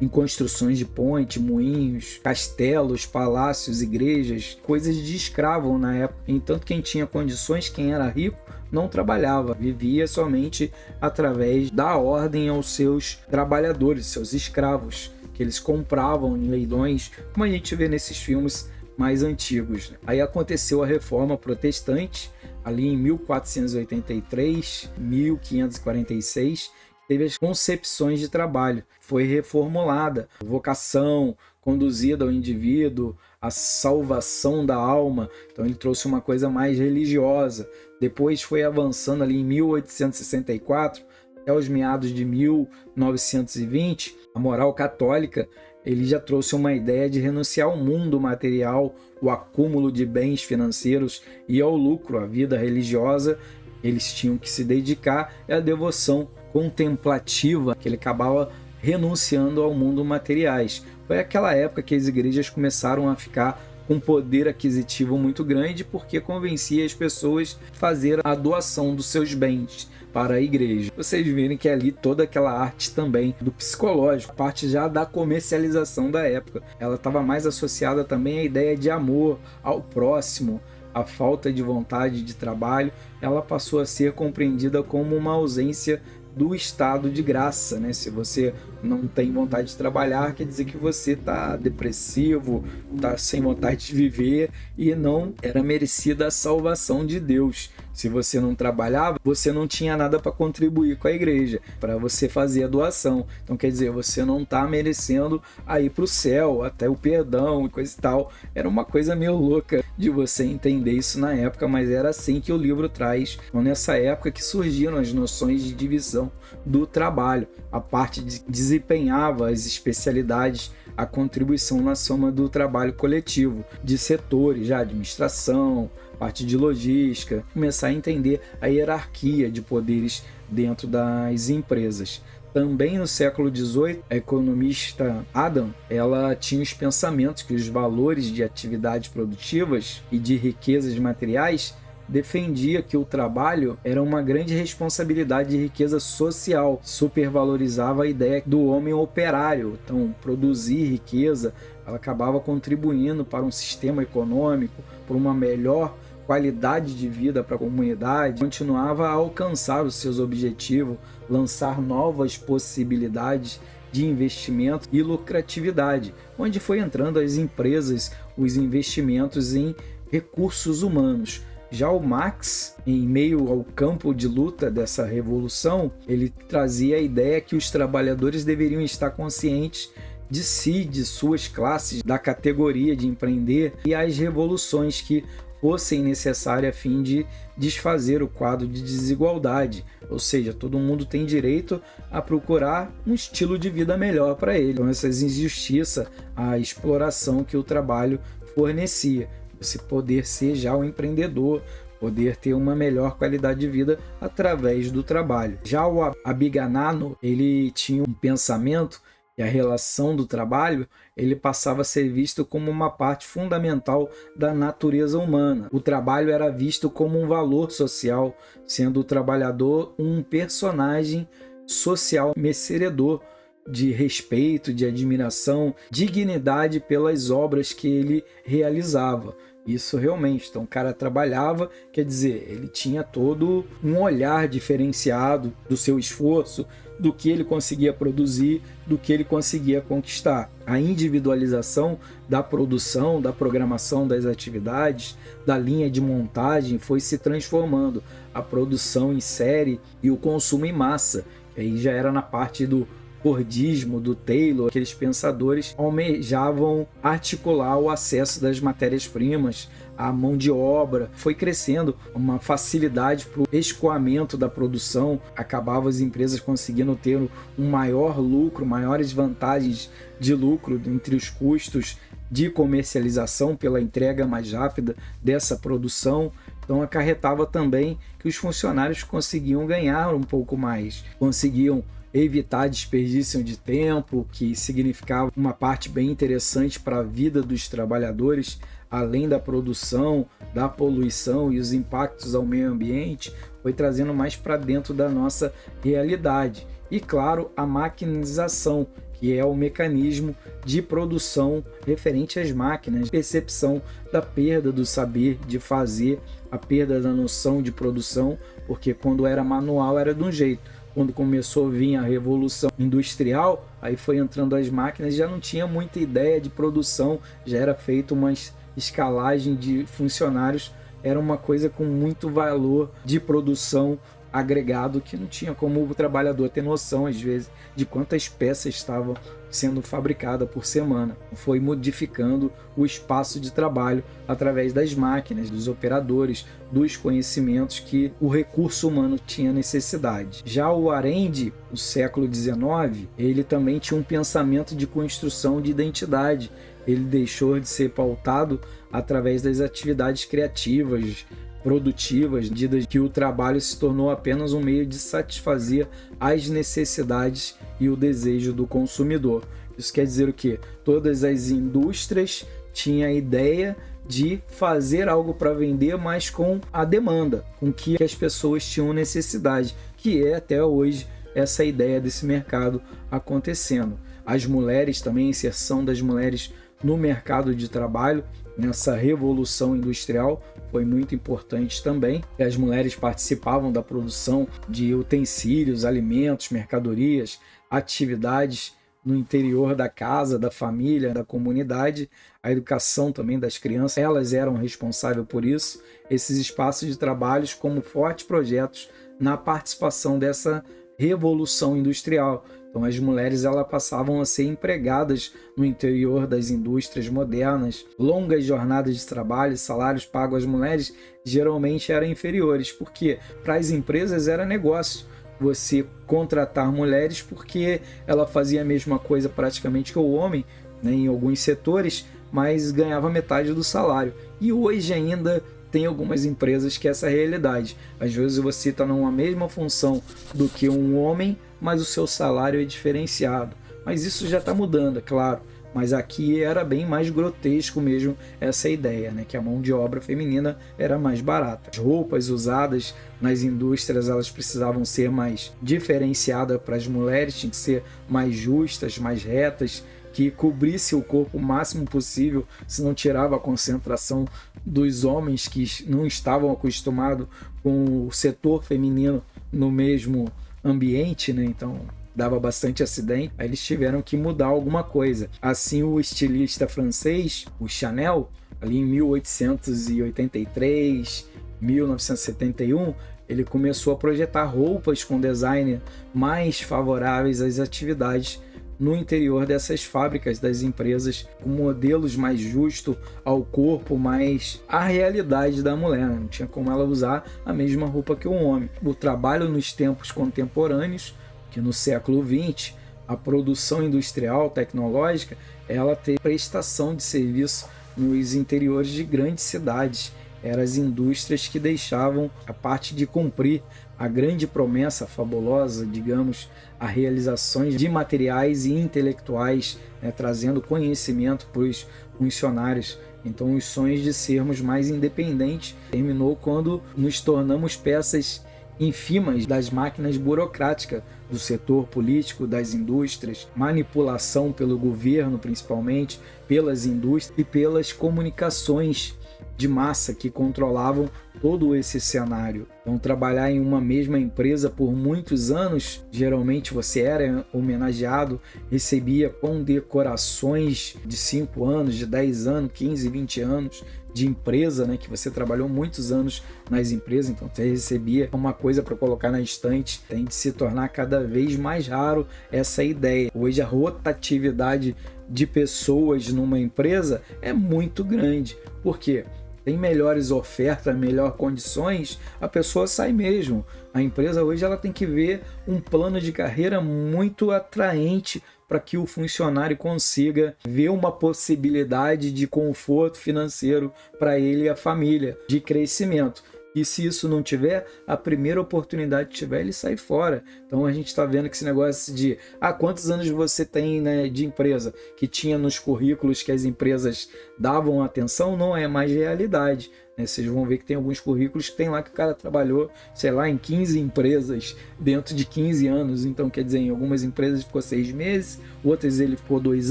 em construções de ponte, moinhos, castelos, palácios, igrejas, coisas de escravo na época. Entanto, quem tinha condições, quem era rico, não trabalhava, vivia somente através da ordem aos seus trabalhadores, seus escravos, que eles compravam em leilões, como a gente vê nesses filmes mais antigos. Aí aconteceu a Reforma Protestante, ali em 1483, 1546, teve as concepções de trabalho, foi reformulada, a vocação conduzida ao indivíduo, a salvação da alma. Então ele trouxe uma coisa mais religiosa. Depois foi avançando ali em 1864 até os meados de 1920, a moral católica, ele já trouxe uma ideia de renunciar ao mundo material, o acúmulo de bens financeiros e ao lucro. A vida religiosa, eles tinham que se dedicar à devoção contemplativa, que ele acabava renunciando ao mundo materiais. Foi aquela época que as igrejas começaram a ficar com poder aquisitivo muito grande, porque convencia as pessoas a fazer a doação dos seus bens para a igreja. Vocês viram que ali toda aquela arte também do psicológico, parte já da comercialização da época, ela estava mais associada também à ideia de amor ao próximo. A falta de vontade de trabalho, ela passou a ser compreendida como uma ausência do estado de graça, né? Se você não tem vontade de trabalhar, quer dizer que você está depressivo, está sem vontade de viver e não era merecida a salvação de Deus. Se você não trabalhava, você não tinha nada para contribuir com a igreja, para você fazer a doação. Então, quer dizer, você não está merecendo a ir para o céu, até o perdão e coisa e tal. Era uma coisa meio louca de você entender isso na época, mas era assim que o livro traz. Então, nessa época que surgiram as noções de divisão do trabalho. A parte desempenhava as especialidades, a contribuição na soma do trabalho coletivo, de setores, já administração, parte de logística, começar a entender a hierarquia de poderes dentro das empresas. Também no século XVIII, a economista Adam, ela tinha os pensamentos que os valores de atividades produtivas e de riquezas materiais defendia que o trabalho era uma grande responsabilidade de riqueza social, supervalorizava a ideia do homem operário. Então, produzir riqueza, ela acabava contribuindo para um sistema econômico, para uma melhor qualidade de vida para a comunidade, continuava a alcançar os seus objetivos, lançar novas possibilidades de investimento e lucratividade, onde foi entrando as empresas, os investimentos em recursos humanos. Já o Marx, em meio ao campo de luta dessa revolução, ele trazia a ideia que os trabalhadores deveriam estar conscientes de si, de suas classes, da categoria de empreender e as revoluções que fossem necessárias a fim de desfazer o quadro de desigualdade. Ou seja, todo mundo tem direito a procurar um estilo de vida melhor para ele. Então, essas injustiças, a exploração que o trabalho fornecia. Você poder ser já um empreendedor, poder ter uma melhor qualidade de vida através do trabalho. Já o Abiganano, ele tinha um pensamento que a relação do trabalho ele passava a ser visto como uma parte fundamental da natureza humana. O trabalho era visto como um valor social, sendo o trabalhador um personagem social merecedor de respeito, de admiração, dignidade pelas obras que ele realizava. Isso realmente, então o cara trabalhava, quer dizer, ele tinha todo um olhar diferenciado do seu esforço, do que ele conseguia produzir, do que ele conseguia conquistar. A individualização da produção, da programação das atividades, da linha de montagem foi se transformando. A produção em série e o consumo em massa. Aí já era na parte do Fordismo, do Taylor, aqueles pensadores almejavam articular o acesso das matérias-primas, a mão de obra. Foi crescendo uma facilidade para o escoamento da produção, acabavam as empresas conseguindo ter um maior lucro, maiores vantagens de lucro entre os custos de comercialização pela entrega mais rápida dessa produção. Então acarretava também que os funcionários conseguiam ganhar um pouco mais, conseguiam evitar desperdício de tempo, que significava uma parte bem interessante para a vida dos trabalhadores, além da produção, da poluição e os impactos ao meio ambiente, foi trazendo mais para dentro da nossa realidade. E claro, a maquinização, que é o mecanismo de produção referente às máquinas, percepção da perda do saber de fazer, a perda da noção de produção, porque quando era manual era de um jeito. Quando começou a vir a Revolução Industrial, aí foi entrando as máquinas, já não tinha muita ideia de produção, já era feito uma escalagem de funcionários, era uma coisa com muito valor de produção agregado que não tinha como o trabalhador ter noção, às vezes, de quantas peças estavam sendo fabricadas por semana. Foi modificando o espaço de trabalho através das máquinas, dos operadores, dos conhecimentos que o recurso humano tinha necessidade. Já o Arendt, no século XIX, ele também tinha um pensamento de construção de identidade. Ele deixou de ser pautado através das atividades criativas, produtivas, medidas que o trabalho se tornou apenas um meio de satisfazer as necessidades e o desejo do consumidor. Isso quer dizer o quê? Todas as indústrias tinha a ideia de fazer algo para vender, mas com a demanda, com que as pessoas tinham necessidade, que é até hoje essa ideia desse mercado acontecendo. As mulheres também, a inserção das mulheres no mercado de trabalho, nessa revolução industrial, foi muito importante também. As mulheres participavam da produção de utensílios, alimentos, mercadorias, atividades no interior da casa, da família, da comunidade, a educação também das crianças, elas eram responsáveis por isso. Esses espaços de trabalho como fortes projetos na participação dessa revolução industrial. Então as mulheres elas passavam a ser empregadas no interior das indústrias modernas, longas jornadas de trabalho, salários pagos às mulheres geralmente eram inferiores, porque para as empresas era negócio você contratar mulheres, porque ela fazia a mesma coisa praticamente que o homem, né, em alguns setores, mas ganhava metade do salário. E hoje ainda tem algumas empresas que é essa realidade. Às vezes você está numa mesma função do que um homem, mas o seu salário é diferenciado. Mas isso já está mudando, é claro. Mas aqui era bem mais grotesco mesmo essa ideia, né? Que a mão de obra feminina era mais barata. As roupas usadas nas indústrias elas precisavam ser mais diferenciadas para as mulheres, tinham que ser mais justas, mais retas, que cobrisse o corpo o máximo possível, se não tirava a concentração dos homens que não estavam acostumados com o setor feminino no mesmo ambiente, né? Então dava bastante acidente, aí eles tiveram que mudar alguma coisa. Assim, o estilista francês, o Chanel, ali em 1883, 1971, ele começou a projetar roupas com design mais favoráveis às atividades no interior dessas fábricas das empresas, com modelos mais justos ao corpo, mais à realidade da mulher. Não tinha como ela usar a mesma roupa que um homem. O trabalho nos tempos contemporâneos, que no século XX, a produção industrial, tecnológica, ela tem prestação de serviço nos interiores de grandes cidades. Eram as indústrias que deixavam a parte de cumprir a grande promessa fabulosa, digamos, a realizações de materiais e intelectuais, né, trazendo conhecimento para os funcionários. Então, os sonhos de sermos mais independentes terminou quando nos tornamos peças ínfimas das máquinas burocráticas do setor político, das indústrias, manipulação pelo governo, principalmente, pelas indústrias e pelas comunicações de massa que controlavam todo esse cenário. Então, trabalhar em uma mesma empresa por muitos anos, geralmente você era homenageado, recebia condecorações de 5 anos, de 10 anos, 15, 20 anos de empresa, né, que você trabalhou muitos anos nas empresas, então você recebia uma coisa para colocar na estante. Tem de se tornar cada vez mais raro essa ideia. Hoje a rotatividade de pessoas numa empresa é muito grande. Por quê? Tem melhores ofertas, melhores condições, a pessoa sai mesmo. A empresa hoje ela tem que ver um plano de carreira muito atraente para que o funcionário consiga ver uma possibilidade de conforto financeiro para ele e a família, de crescimento. E se isso não tiver, a primeira oportunidade que tiver, ele sai fora. Então a gente está vendo que esse negócio de quantos anos você tem, né, de empresa, que tinha nos currículos que as empresas davam atenção, não é mais realidade. Vocês vão ver que tem alguns currículos que tem lá que o cara trabalhou, sei lá, em 15 empresas dentro de 15 anos. Então, quer dizer, em algumas empresas ficou 6 meses, outras ele ficou 2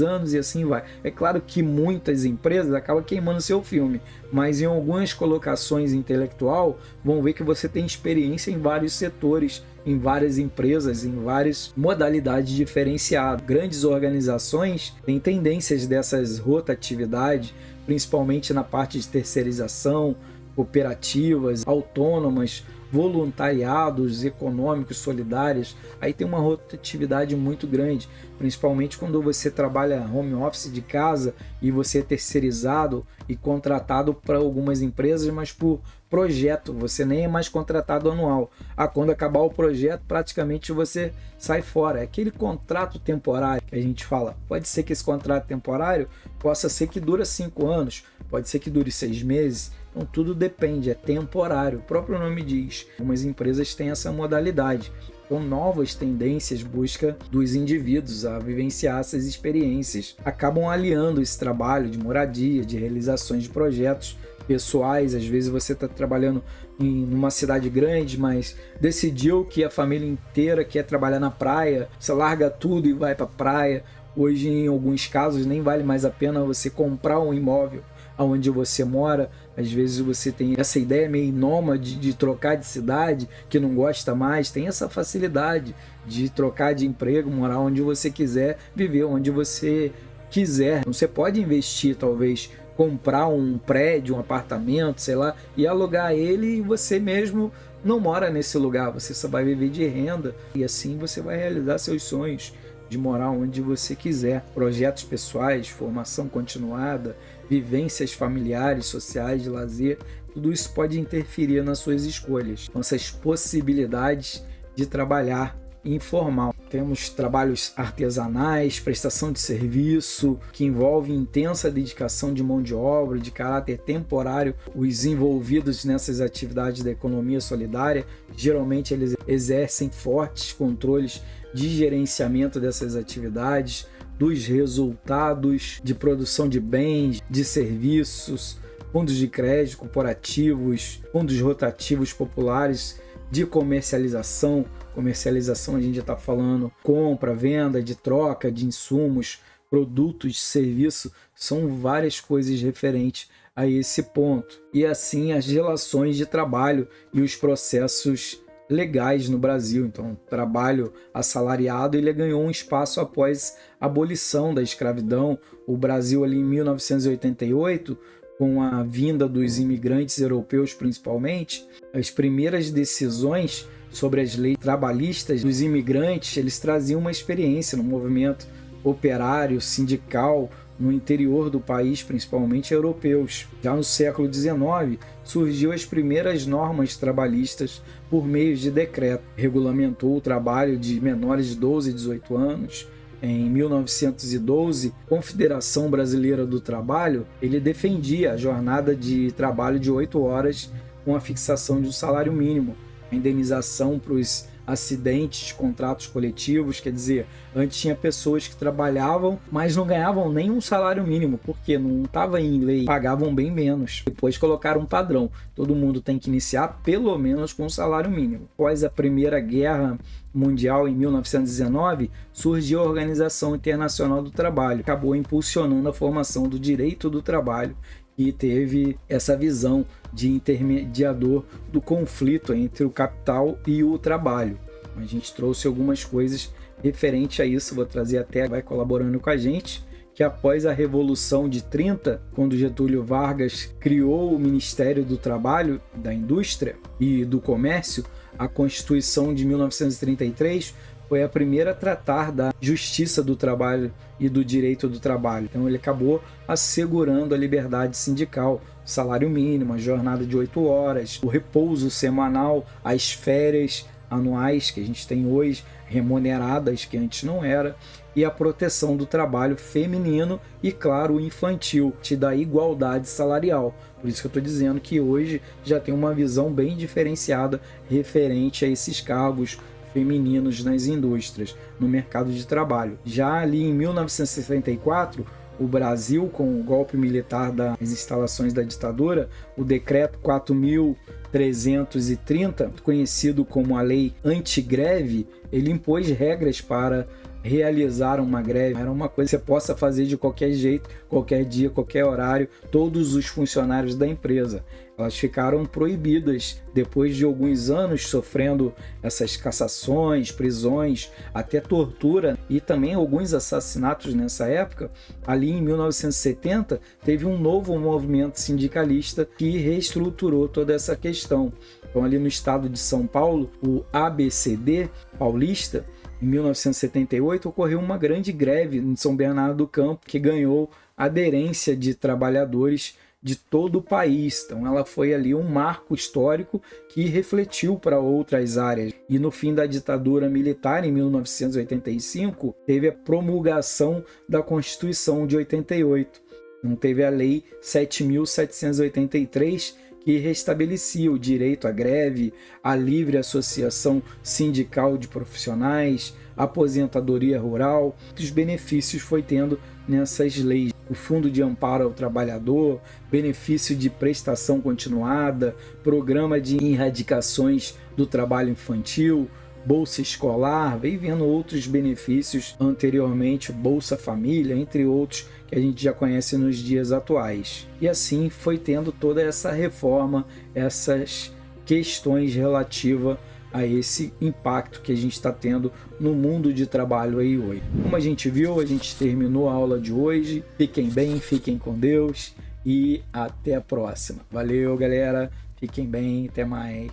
anos e assim vai. É claro que muitas empresas acabam queimando seu filme, mas em algumas colocações intelectual vão ver que você tem experiência em vários setores, em várias empresas, em várias modalidades diferenciadas. Grandes organizações têm tendências dessas rotatividades, principalmente na parte de terceirização, cooperativas, autônomas, voluntariados econômicos, solidários. Aí tem uma rotatividade muito grande, principalmente quando você trabalha home office de casa e você é terceirizado e contratado para algumas empresas, mas por projeto, você nem é mais contratado anual. Quando acabar o projeto, praticamente você sai fora. É aquele contrato temporário que a gente fala. Pode ser que esse contrato temporário possa ser que dure 5 anos, pode ser que dure 6 meses, Então tudo depende, é temporário. O próprio nome diz. Algumas empresas têm essa modalidade. Então, novas tendências busca dos indivíduos a vivenciar essas experiências. Acabam aliando esse trabalho de moradia, de realizações de projetos pessoais. Às vezes você está trabalhando em uma cidade grande, mas decidiu que a família inteira quer trabalhar na praia, você larga tudo e vai para a praia. Hoje, em alguns casos, nem vale mais a pena você comprar um imóvel onde você mora. Às vezes você tem essa ideia meio nômade de trocar de cidade, que não gosta mais, tem essa facilidade de trocar de emprego, morar onde você quiser, viver onde você quiser. Então, você pode investir, talvez, comprar um prédio, um apartamento, sei lá, e alugar ele, e você mesmo não mora nesse lugar, você só vai viver de renda, e assim você vai realizar seus sonhos de morar onde você quiser. Projetos pessoais, formação continuada, vivências familiares, sociais, de lazer, tudo isso pode interferir nas suas escolhas. Então, essas possibilidades de trabalhar informal. Temos trabalhos artesanais, prestação de serviço, que envolve intensa dedicação de mão de obra, de caráter temporário. Os envolvidos nessas atividades da economia solidária, geralmente eles exercem fortes controles de gerenciamento dessas atividades, dos resultados de produção de bens, de serviços, fundos de crédito corporativos, fundos rotativos populares, de comercialização. Comercialização, a gente já está falando compra, venda, de troca de insumos, produtos, serviço, são várias coisas referentes a esse ponto. E assim as relações de trabalho e os processos legais no Brasil. Então, o trabalho assalariado ele ganhou um espaço após a abolição da escravidão. O Brasil ali em 1988, com a vinda dos imigrantes europeus principalmente, as primeiras decisões sobre as leis trabalhistas dos imigrantes, eles traziam uma experiência no movimento operário, sindical, no interior do país, principalmente europeus. Já no século XIX, surgiu as primeiras normas trabalhistas por meio de decreto. Regulamentou o trabalho de menores de 12 e 18 anos. Em 1912, a Confederação Brasileira do Trabalho, ele defendia a jornada de trabalho de 8 horas com a fixação de um salário mínimo, a indenização para os acidentes de contratos coletivos. Quer dizer, antes tinha pessoas que trabalhavam, mas não ganhavam nem um salário mínimo, porque não estava em lei, pagavam bem menos. Depois colocaram um padrão, todo mundo tem que iniciar pelo menos com um salário mínimo. Após a Primeira Guerra Mundial, em 1919, surgiu a Organização Internacional do Trabalho, acabou impulsionando a formação do direito do trabalho, e teve essa visão de intermediador do conflito entre o capital e o trabalho. A gente trouxe algumas coisas referente a isso, vou trazer até, vai colaborando com a gente, que após a Revolução de 30, quando Getúlio Vargas criou o Ministério do Trabalho, da Indústria e do Comércio, a Constituição de 1933 foi a primeira a tratar da justiça do trabalho e do direito do trabalho. Então ele acabou assegurando a liberdade sindical, o salário mínimo, a jornada de 8 horas, o repouso semanal, as férias anuais que a gente tem hoje, remuneradas, que antes não era, e a proteção do trabalho feminino e, claro, o infantil, te dá igualdade salarial. Por isso que eu estou dizendo que hoje já tem uma visão bem diferenciada referente a esses cargos femininos nas indústrias, no mercado de trabalho. Já ali em 1964, o Brasil, com o golpe militar das instalações da ditadura, o decreto 4.330, conhecido como a Lei Antigreve, ele impôs regras para realizar uma greve. Era uma coisa que você possa fazer de qualquer jeito, qualquer dia, qualquer horário, todos os funcionários da empresa. Elas ficaram proibidas depois de alguns anos sofrendo essas cassações, prisões, até tortura e também alguns assassinatos nessa época. Ali em 1970 teve um novo movimento sindicalista que reestruturou toda essa questão. Então ali no estado de São Paulo, o ABCD paulista, em 1978 ocorreu uma grande greve em São Bernardo do Campo que ganhou aderência de trabalhadores de todo o país. Então ela foi ali um marco histórico que refletiu para outras áreas. E no fim da ditadura militar, em 1985, teve a promulgação da Constituição de 88. Não teve a Lei 7.783, que restabelecia o direito à greve, à livre associação sindical de profissionais, aposentadoria rural. Os benefícios foi tendo nessas leis. O Fundo de Amparo ao Trabalhador, benefício de prestação continuada, programa de erradicações do trabalho infantil, Bolsa Escolar, veio vendo outros benefícios anteriormente, Bolsa Família, entre outros que a gente já conhece nos dias atuais. E assim foi tendo toda essa reforma, essas questões relativas a esse impacto que a gente está tendo no mundo de trabalho aí hoje. Como a gente viu, a gente terminou a aula de hoje. Fiquem bem, fiquem com Deus e até a próxima. Valeu, galera. Fiquem bem, até mais.